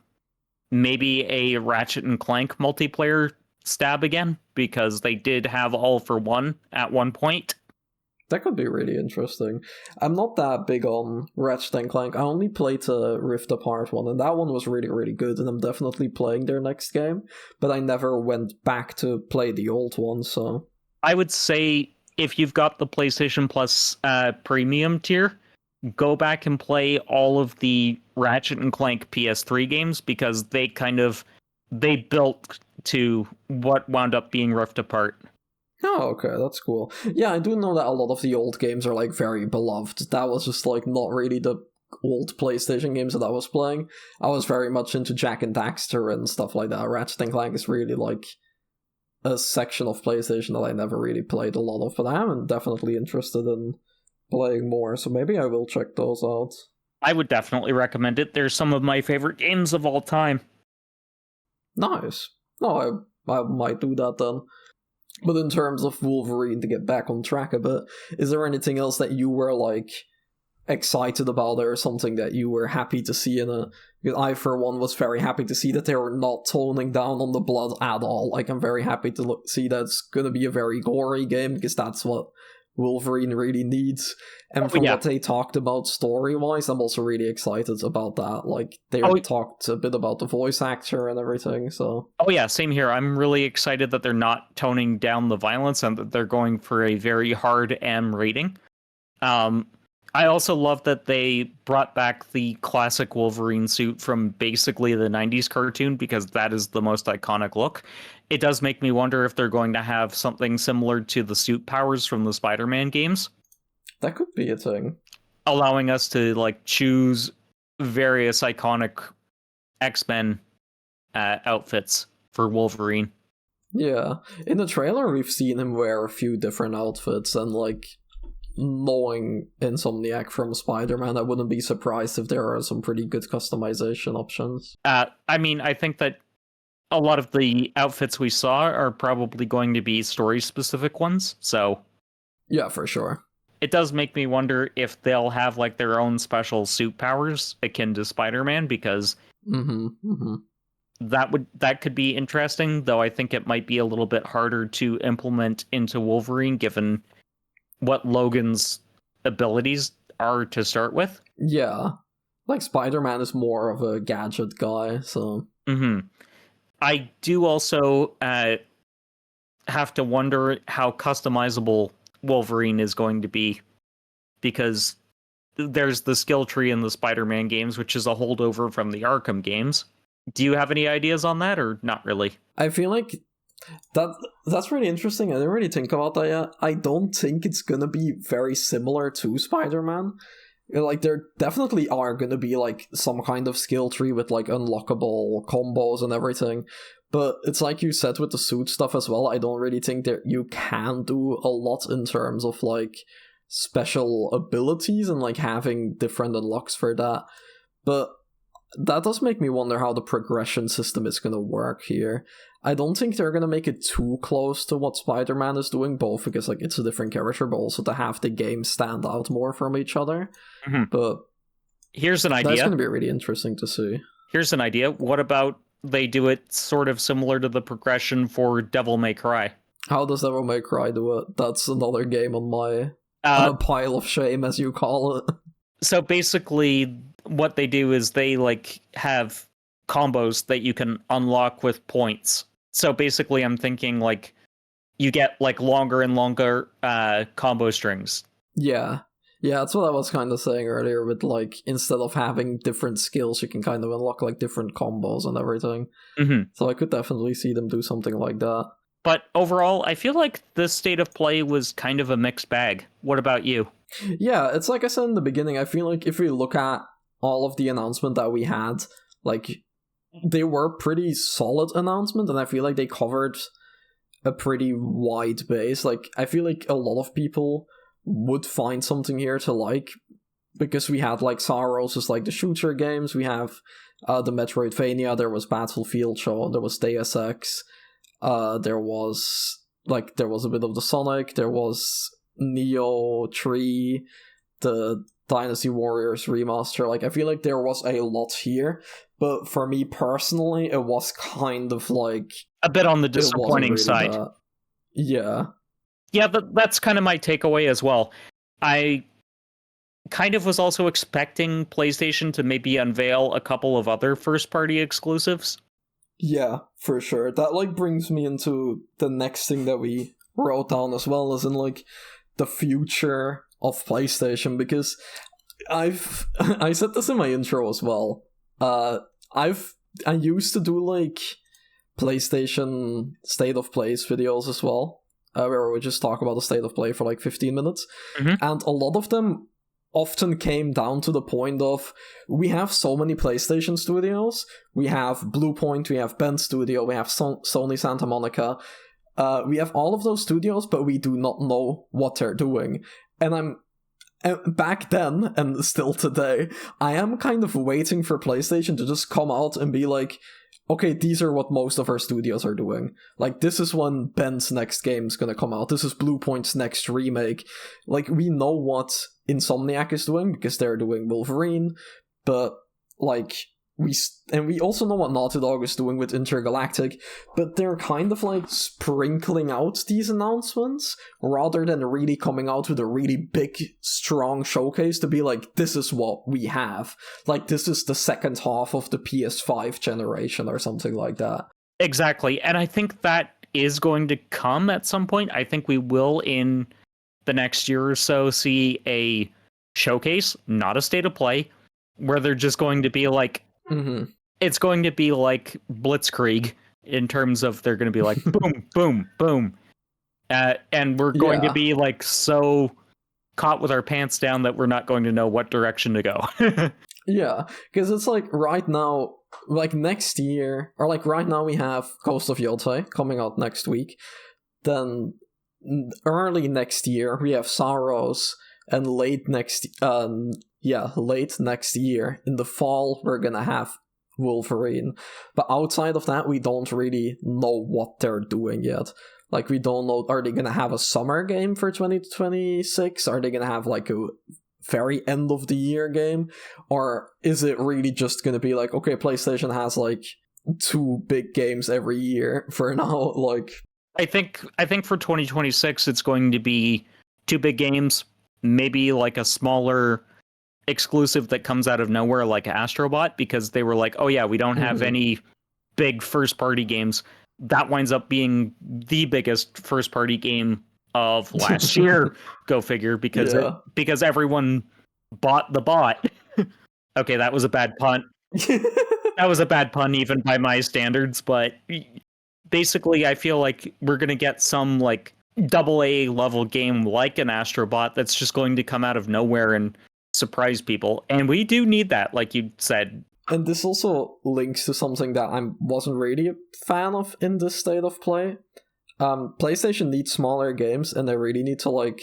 maybe a Ratchet and Clank multiplayer stab again, because they did have All for One at one point. That could be really interesting. I'm not that big on Ratchet and Clank. I only played the Rift Apart one, and that one was really, really good, and I'm definitely playing their next game, but I never went back to play the old one, so... I would say if you've got the PlayStation Plus premium tier, go back and play all of the Ratchet and Clank PS3 games, because they built to what wound up being Rift Apart. Oh, okay, that's cool. Yeah, I do know that a lot of the old games are, like, very beloved. That was just, like, not really the old PlayStation games that I was playing. I was very much into Jak and Daxter and stuff like that. Ratchet and Clank is really, like, a section of PlayStation that I never really played a lot of, but I am definitely interested in playing more, so maybe I will check those out. I would definitely recommend it. They're some of my favorite games of all time. Nice. No, I might do that then. But in terms of Wolverine, to get back on track a bit, is there anything else that you were, like, excited about or something that you were happy to see in it? Because I, for one, was very happy to see that they were not toning down on the blood at all. Like, I'm very happy to see that it's going to be a very gory game, because that's what Wolverine really needs. And from what they talked about story-wise, I'm also really excited about that. Like, they talked a bit about the voice actor and everything, so... Oh yeah, same here. I'm really excited that they're not toning down the violence and that they're going for a very hard M rating. I also love that they brought back the classic Wolverine suit from basically the 90s cartoon, because that is the most iconic look. It does make me wonder if they're going to have something similar to the suit powers from the Spider-Man games. That could be a thing. Allowing us to, like, choose various iconic X-Men outfits for Wolverine. Yeah. In the trailer, we've seen him wear a few different outfits, and, like, knowing Insomniac from Spider-Man, I wouldn't be surprised if there are some pretty good customization options. I mean, I think that a lot of the outfits we saw are probably going to be story-specific ones, so... Yeah, for sure. It does make me wonder if they'll have, like, their own special suit powers akin to Spider-Man, because that could be interesting, though I think it might be a little bit harder to implement into Wolverine, given what Logan's abilities are to start with. Yeah. Like, Spider-Man is more of a gadget guy, so... I do also have to wonder how customizable Wolverine is going to be, because there's the skill tree in the Spider-Man games, which is a holdover from the Arkham games. Do you have any ideas on that, or not really? I feel like that's really interesting. I didn't really think about that yet. I don't think it's gonna be very similar to Spider-Man. Like, there definitely are gonna be, like, some kind of skill tree with, like, unlockable combos and everything. But it's like you said with the suit stuff as well, I don't really think that you can do a lot in terms of, like, special abilities and, like, having different unlocks for that. But that does make me wonder how the progression system is gonna work here. I don't think they're gonna make it too close to what Spider-Man is doing, both because, like, it's a different character, but also to have the games stand out more from each other. But here's an idea. That's gonna be really interesting to see. Here's an idea. What about they do it sort of similar to the progression for Devil May Cry? How does Devil May Cry do it? That's another game on my on a pile of shame, as you call it. So basically, what they do is they, like, have combos that you can unlock with points. So basically, I'm thinking, like, you get, like, longer and longer combo strings. Yeah, that's what I was kind of saying earlier, with, like, instead of having different skills, you can kind of unlock, like, different combos and everything. So I could definitely see them do something like that. But overall, I feel like this state of play was kind of a mixed bag. What about you? Yeah, it's like I said in the beginning, I feel like if we look at all of the announcement that we had, like, they were pretty solid announcement, and I feel like they covered a pretty wide base. Like, I feel like a lot of people would find something here to like, because we had, like, Saros is, like, the shooter games, we have the Metroidvania, there was Battlefield show, there was Deus Ex, there was a bit of the Sonic, there was Nioh 3, the Dynasty Warriors remaster. Like, I feel like there was a lot here, but for me personally, it was kind of, like, a bit on the disappointing really side. Yeah, that's kind of my takeaway as well. I kind of was also expecting PlayStation to maybe unveil a couple of other first-party exclusives. Yeah, for sure. That, like, brings me into the next thing that we wrote down as well, as in, like, the future of PlayStation, because I said this in my intro as well. I used to do, like, PlayStation state of plays videos as well, where we just talk about the state of play for like 15 minutes, and a lot of them often came down to the point of, we have so many PlayStation studios, we have Bluepoint, we have Bend Studio, we have Sony Santa Monica, we have all of those studios, but we do not know what they're doing. And back then, and still today, I am kind of waiting for PlayStation to just come out and be like, okay, these are what most of our studios are doing. Like, this is when Ben's next game is gonna come out. This is Bluepoint's next remake. Like, we know what INSOMNIAC is doing, because they're doing Wolverine, but, like, we also know what Naughty Dog is doing with Intergalactic, but they're kind of, like, sprinkling out these announcements rather than really coming out with a really big, strong showcase to be like, this is what we have. Like, this is the second half of the PS5 generation or something like that. Exactly, and I think that is going to come at some point. I think we will, in the next year or so, see a showcase, not a state of play, where they're just going to be like, it's going to be like Blitzkrieg, in terms of they're going to be like, boom, boom, boom. And we're going to be like so caught with our pants down that we're not going to know what direction to go. Yeah, because it's like right now, like next year, or like right now we have Ghost of Yotei coming out next week. Then early next year we have Saros, and late next year in the fall we're gonna have Wolverine. But outside of that, we don't really know what they're doing yet. Like, we don't know, are they gonna have a summer game for 2026? Are they gonna have, like, a very end of the year game? Or is it really just gonna be like, okay, PlayStation has, like, 2 big games every year for now? Like, I think for 2026, it's going to be 2 big games, maybe, like, a smaller exclusive that comes out of nowhere, like Astrobot, because they were like, oh yeah, we don't have any big first-party games. That winds up being the biggest first-party game of last year. Go figure, because because everyone bought the bot. Okay, that was a bad pun. That was a bad pun even by my standards, but basically I feel like we're going to get some like AA level game like an Astrobot that's just going to come out of nowhere and surprise people. And we do need that, like you said. And this also links to something that I wasn't really a fan of in this state of play. PlayStation needs smaller games, and they really need to like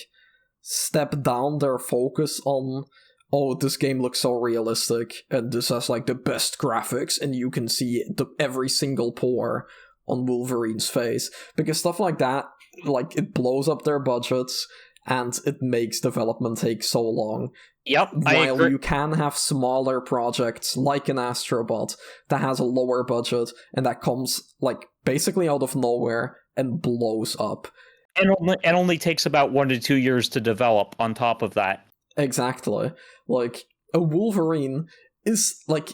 step down their focus on, oh, this game looks so realistic, and this has like the best graphics, and you can see every single pore on Wolverine's face. Because stuff like that, like, it blows up their budgets, and it makes development take so long. Yep, while you can have smaller projects like an Astrobot that has a lower budget and that comes like basically out of nowhere and blows up. And only takes about 1 to 2 years to develop on top of that. Exactly. Like, a Wolverine is like,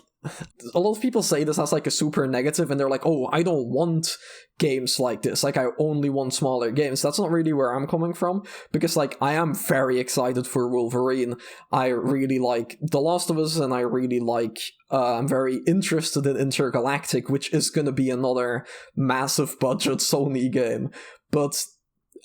a lot of people say this as like a super negative, and they're like, oh, I don't want games like this, like I only want smaller games. That's not really where I'm coming from, because like I am very excited for Wolverine. I really like The Last of Us, and I really like I'm very interested in Intergalactic, which is gonna be another massive budget Sony game, but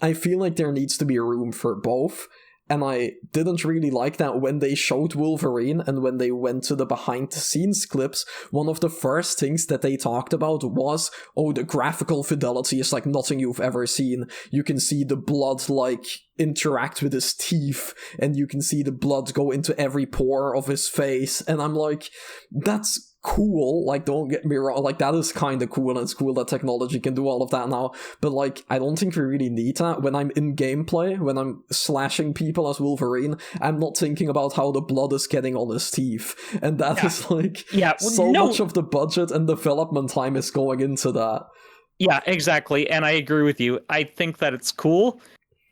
I feel like there needs to be room for both. And I didn't really like that when they showed Wolverine and when they went to the behind-the-scenes clips, one of the first things that they talked about was, oh, the graphical fidelity is like nothing you've ever seen. You can see the blood, like, interact with his teeth, and you can see the blood go into every pore of his face, and I'm like, that's cool, like, don't get me wrong, like, that is kind of cool, and it's cool that technology can do all of that now, but like, I don't think we really need that. When I'm in gameplay, when I'm slashing people as Wolverine, I'm not thinking about how the blood is getting on his teeth, and that is like, much of the budget and development time is going into that. Yeah, exactly, and I agree with you. I think that it's cool,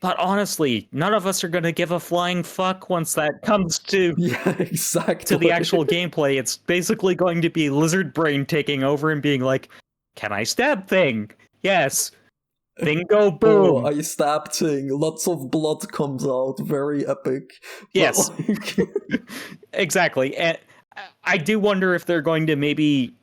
but honestly, none of us are going to give a flying fuck once that comes to to the actual gameplay. It's basically going to be Lizard Brain taking over and being like, can I stab thing? Yes. Bingo, boom. Oh, I stab thing. Lots of blood comes out. Very epic. Yes. Exactly. And I do wonder if they're going to maybe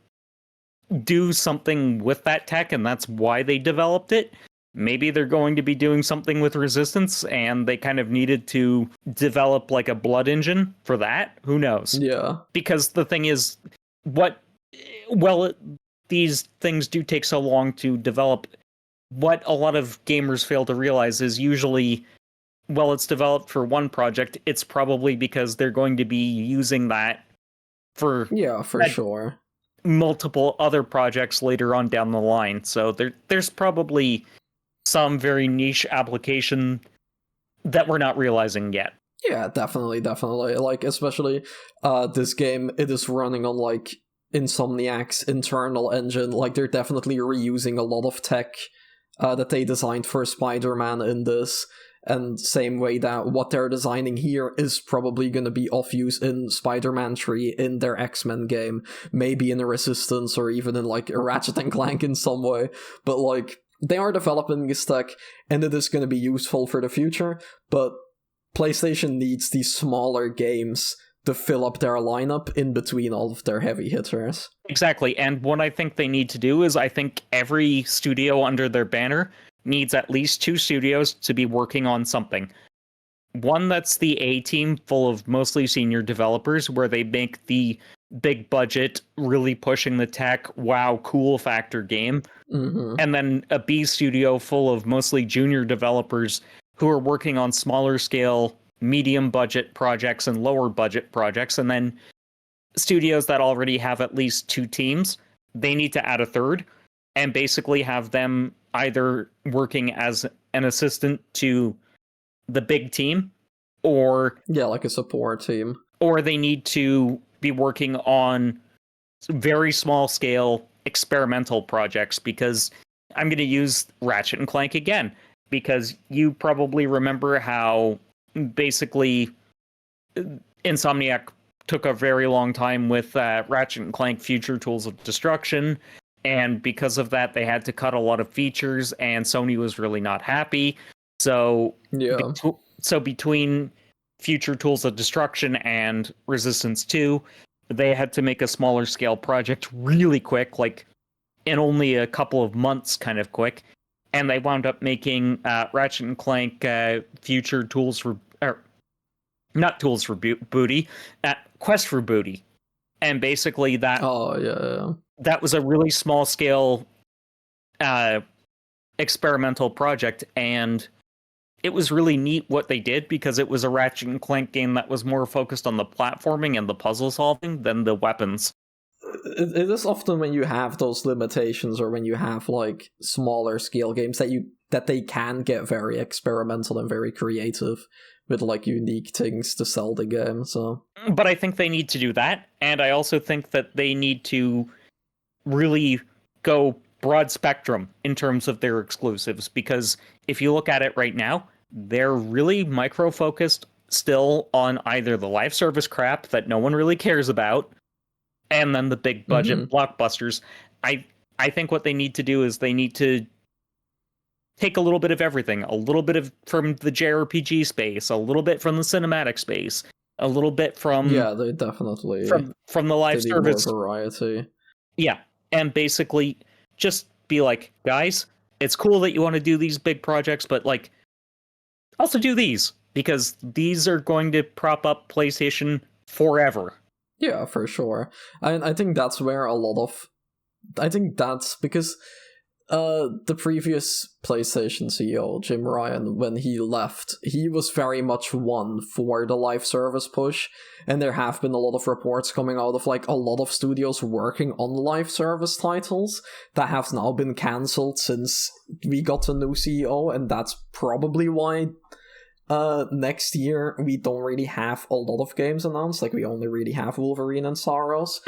do something with that tech, and that's why they developed it. Maybe they're going to be doing something with Resistance, and they kind of needed to develop like a blood engine for that. Who knows? Yeah. Because the thing is, these things do take so long to develop. What a lot of gamers fail to realize is usually, it's developed for one project, it's probably because they're going to be using that for sure, multiple other projects later on down the line. So there's probably some very niche application that we're not realizing yet. Yeah, definitely. Like, especially this game, it is running on like INSOMNIAC's internal engine. Like, they're definitely reusing a lot of tech that they designed for Spider-Man in this, and same way that what they're designing here is probably going to be of use in Spider-Man 3, in their X-Men game, maybe in a Resistance, or even in like a Ratchet and Clank in some way. But like, they are developing this tech, and it is going to be useful for the future, but PlayStation needs these smaller games to fill up their lineup in between all of their heavy hitters. Exactly, and what I think they need to do is, I think every studio under their banner needs at least 2 studios to be working on something. One that's the A team, full of mostly senior developers, where they make the big budget, really pushing the tech, wow, cool factor game. Mm-hmm. And then a B studio full of mostly junior developers who are working on smaller scale, medium budget projects and lower budget projects. And then studios that already have at least 2 teams, they need to add a third and basically have them either working as an assistant to the big team, or like a support team, or they need to be working on very small scale experimental projects. Because I'm going to use Ratchet and Clank again, because you probably remember how basically INSOMNIAC took a very long time with Ratchet and Clank Future Tools of Destruction, and because of that they had to cut a lot of features, and Sony was really not happy. So between Future Tools of Destruction and Resistance 2, they had to make a smaller scale project really quick, like in only a couple of months, kind of quick. And they wound up making Ratchet and Clank Future Tools for... not Tools for Booty, Quest for Booty. And basically that... that was a really small scale experimental project, and it was really neat what they did, because it was a Ratchet and Clank game that was more focused on the platforming and the puzzle solving than the weapons. It is often when you have those limitations, or when you have like smaller scale games, that they can get very experimental and very creative with like unique things to sell the game. So, but I think they need to do that, and I also think that they need to really go broad spectrum in terms of their exclusives, because if you look at it right now, they're really micro focused still on either the live service crap that no one really cares about, and then the big budget blockbusters. I think what they need to do is they need to take a little bit of everything, a little bit from the JRPG space, a little bit from the cinematic space, a little bit from they definitely from the live service variety. Yeah, and basically just be like, guys, it's cool that you want to do these big projects, but like also do these, because these are going to prop up PlayStation forever. Yeah, for sure. I think that's where I think that's because the previous PlayStation CEO, Jim Ryan, when he left, he was very much one for the live service push, and there have been a lot of reports coming out of like a lot of studios working on live service titles that have now been cancelled since we got a new CEO, and that's probably why next year we don't really have a lot of games announced. Like, we only really have Wolverine and Saros,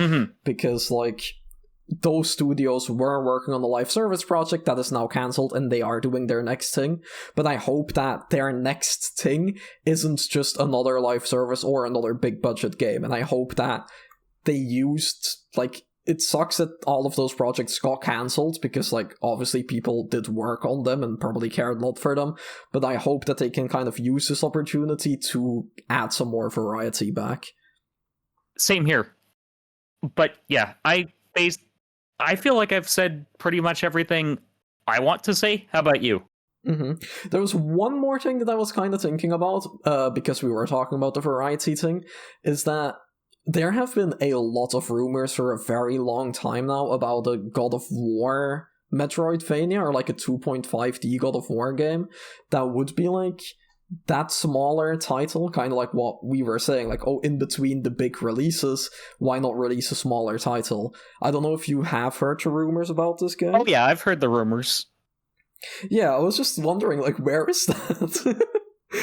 because like those studios were working on the live service project that is now cancelled, and they are doing their next thing. But I hope that their next thing isn't just another live service or another big budget game, and I hope that they used, like, it sucks that all of those projects got cancelled, because like obviously people did work on them and probably cared a lot for them, but I hope that they can kind of use this opportunity to add some more variety back. Same here. But yeah, I feel like I've said pretty much everything I want to say. How about you? There was one more thing that I was kind of thinking about, because we were talking about the variety thing, is that there have been a lot of rumors for a very long time now about a God of War Metroidvania, or like a 2.5D God of War game that would be like that smaller title, kind of like what we were saying, like, oh, in between the big releases, why not release a smaller title? I don't know if you have heard the rumors about this game. Oh yeah, I've heard the rumors. Yeah, I was just wondering, like, where is that?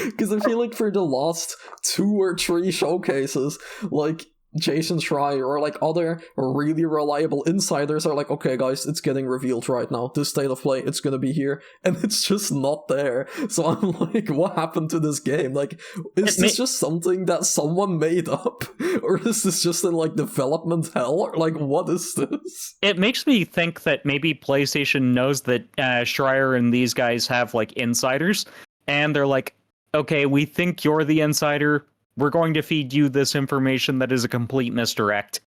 Because I feel like for the last 2 or 3 showcases, like, Jason Schreier or like other really reliable insiders are like, okay guys, it's getting revealed right now, this state of play, it's gonna be here, and it's just not there. So I'm like, what happened to this game? Like, is this just something that someone made up, or is this just in like development hell, or like what is this? It makes me think that maybe PlayStation knows that Schreier and these guys have like insiders, and they're like, okay, we think you're the insider, we're going to feed you this information that is a complete misdirect.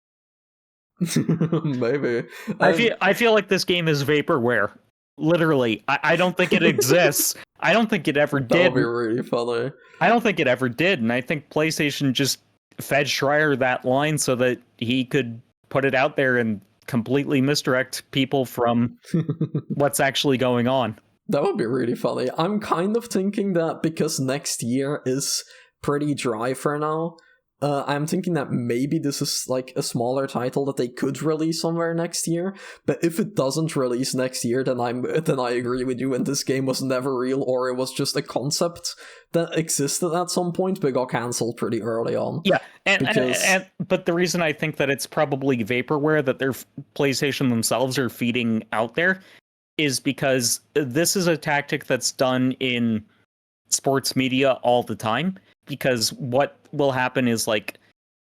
Maybe. I feel like this game is vaporware. Literally. I don't think it exists. I don't think it ever did. That would be really funny. I don't think it ever did, and I think PlayStation just fed Schreier that line so that he could put it out there and completely misdirect people from what's actually going on. That would be really funny. I'm kind of thinking that because next year is pretty dry for now, I'm thinking that maybe this is like a smaller title that they could release somewhere next year. But if it doesn't release next year, then I agree with you. And this game was never real, or it was just a concept that existed at some point but got cancelled pretty early on. Yeah, but the reason I think that it's probably vaporware that their PlayStation themselves are feeding out there is because this is a tactic that's done in sports media all the time. Because what will happen is like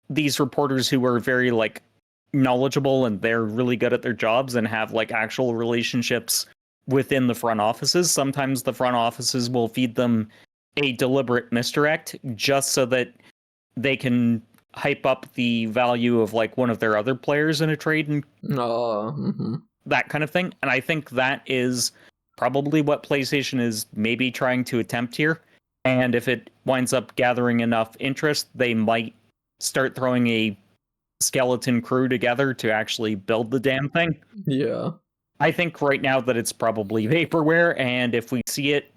these reporters who are very like knowledgeable and they're really good at their jobs and have like actual relationships within the front offices. Sometimes the front offices will feed them a deliberate misdirect just so that they can hype up the value of like one of their other players in a trade and that kind of thing. And I think that is probably what PlayStation is maybe trying to attempt here. And if it winds up gathering enough interest, they might start throwing a skeleton crew together to actually build the damn thing. Yeah. I think right now that it's probably vaporware, and if we see it,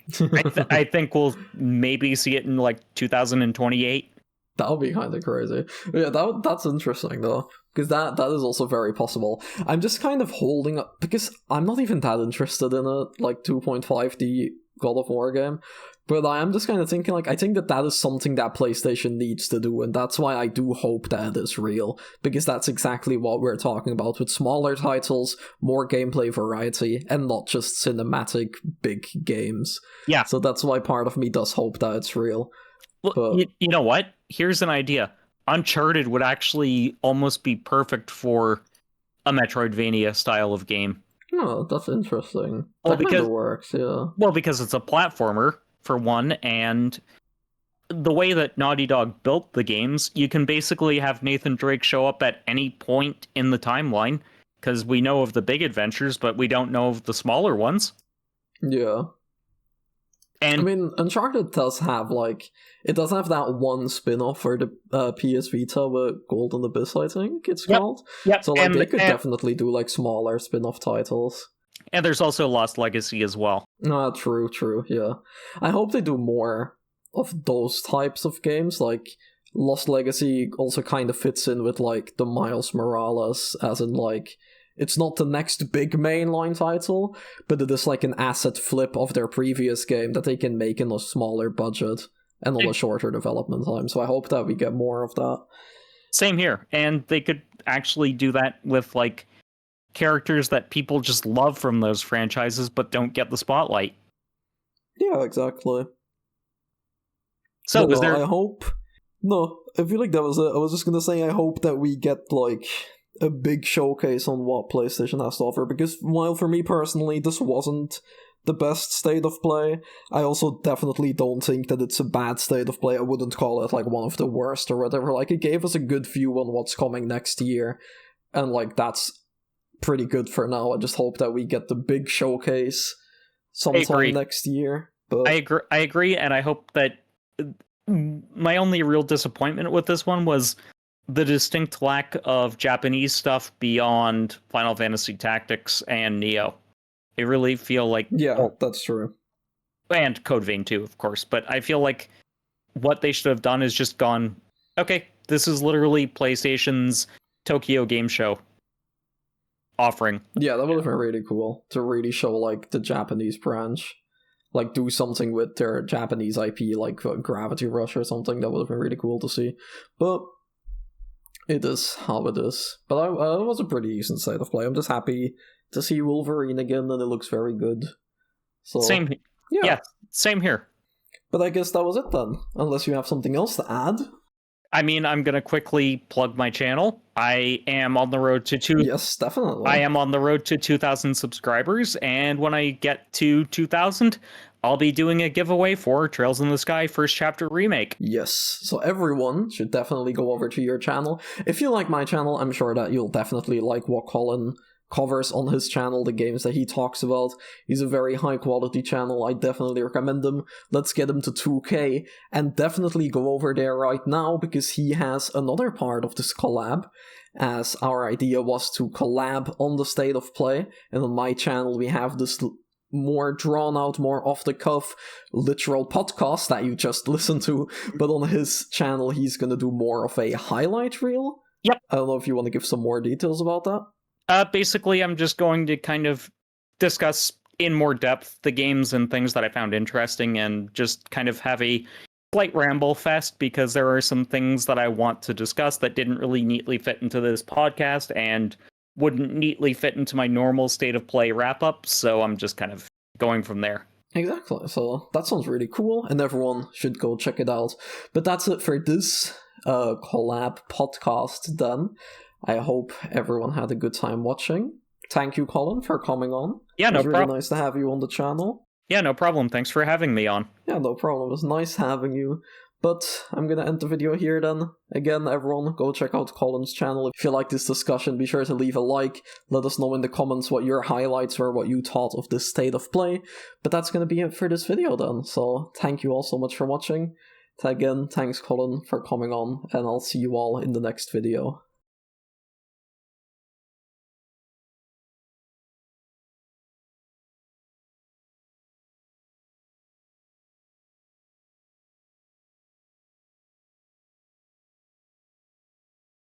I think we'll maybe see it in like 2028. That would be kind of crazy. Yeah, that's interesting though, because that is also very possible. I'm just kind of holding up, because I'm not even that interested in a like 2.5D God of War game. But I am just kind of thinking, like, I think that is something that PlayStation needs to do, and that's why I do hope that it is real, because that's exactly what we're talking about with smaller titles, more gameplay variety, and not just cinematic big games. Yeah. So that's why part of me does hope that it's real. Well, but you know what? Here's an idea. Uncharted would actually almost be perfect for a Metroidvania style of game. Oh, that's interesting. Well, that kind of works, yeah. Well, because it's a platformer, for one, and the way that Naughty Dog built the games, you can basically have Nathan Drake show up at any point in the timeline, because we know of the big adventures, but we don't know of the smaller ones. Yeah. And I mean, Uncharted does have, like, it does have that one spin-off for the PS Vita with Golden Abyss, I think it's called. Yep. So, like, they could definitely do, like, smaller spin-off titles. And there's also Lost Legacy as well. True, yeah. I hope they do more of those types of games, like, Lost Legacy also kind of fits in with, like, the Miles Morales, as in, like, it's not the next big mainline title, but it is like an asset flip of their previous game that they can make in a smaller budget and on a shorter development time. So I hope that we get more of that. Same here. And they could actually do that with like characters that people just love from those franchises but don't get the spotlight. Yeah, exactly. So was there... I hope... No, I feel like that was it. I was just gonna say I hope that we get like a big showcase on what PlayStation has to offer, because while for me personally this wasn't the best state of play, I also definitely don't think that it's a bad state of play. I wouldn't call it like one of the worst or whatever. Like, it gave us a good view on what's coming next year, and like that's pretty good for now. I just hope that we get the big showcase sometime next year. But I agree, and I hope that my only real disappointment with this one was the distinct lack of Japanese stuff beyond Final Fantasy Tactics and Nioh. I really feel like... Yeah, that's true. And Code Vein too, of course. But I feel like what they should have done is just gone, okay, this is literally PlayStation's Tokyo Game Show offering. Yeah, that would have been really cool to really show like the Japanese branch. Like, do something with their Japanese IP, like Gravity Rush or something. That would have been really cool to see. But it is how it is. But it was a pretty decent state of play. I'm just happy to see Wolverine again, and it looks very good. So same. Yeah, same here. But I guess that was it then. Unless you have something else to add. I mean, I'm going to quickly plug my channel. I am on the road to Yes, definitely. I am on the road to 2,000 subscribers, and when I get to 2,000, I'll be doing a giveaway for Trails in the Sky First Chapter Remake. Yes, so everyone should definitely go over to your channel. If you like my channel, I'm sure that you'll definitely like what Colin covers on his channel, the games that he talks about. He's a very high quality channel. I definitely recommend him. Let's get him to 2K, and definitely go over there right now, because he has another part of this collab, as our idea was to collab on the State of Play, and on my channel we have this more drawn out, more off the cuff, literal podcast that you just listened to, but on his channel he's gonna do more of a highlight reel. Yep. I don't know if you want to give some more details about that. Basically, I'm just going to kind of discuss in more depth the games and things that I found interesting, and just kind of have a slight ramble fest, because there are some things that I want to discuss that didn't really neatly fit into this podcast and wouldn't neatly fit into my normal state of play wrap-up, so I'm just kind of going from there. Exactly, so that sounds really cool, and everyone should go check it out. But that's it for this collab podcast then. I hope everyone had a good time watching. Thank you, Colin, for coming on. Yeah, no problem. It was really nice to have you on the channel. Yeah, no problem. Thanks for having me on. Yeah, no problem. It was nice having you. But I'm gonna end the video here then. Again, everyone, go check out Colin's channel. If you like this discussion, be sure to leave a like. Let us know in the comments what your highlights were, what you thought of this state of play. But that's gonna be it for this video then. So thank you all so much for watching. Again, thanks Colin for coming on, and I'll see you all in the next video.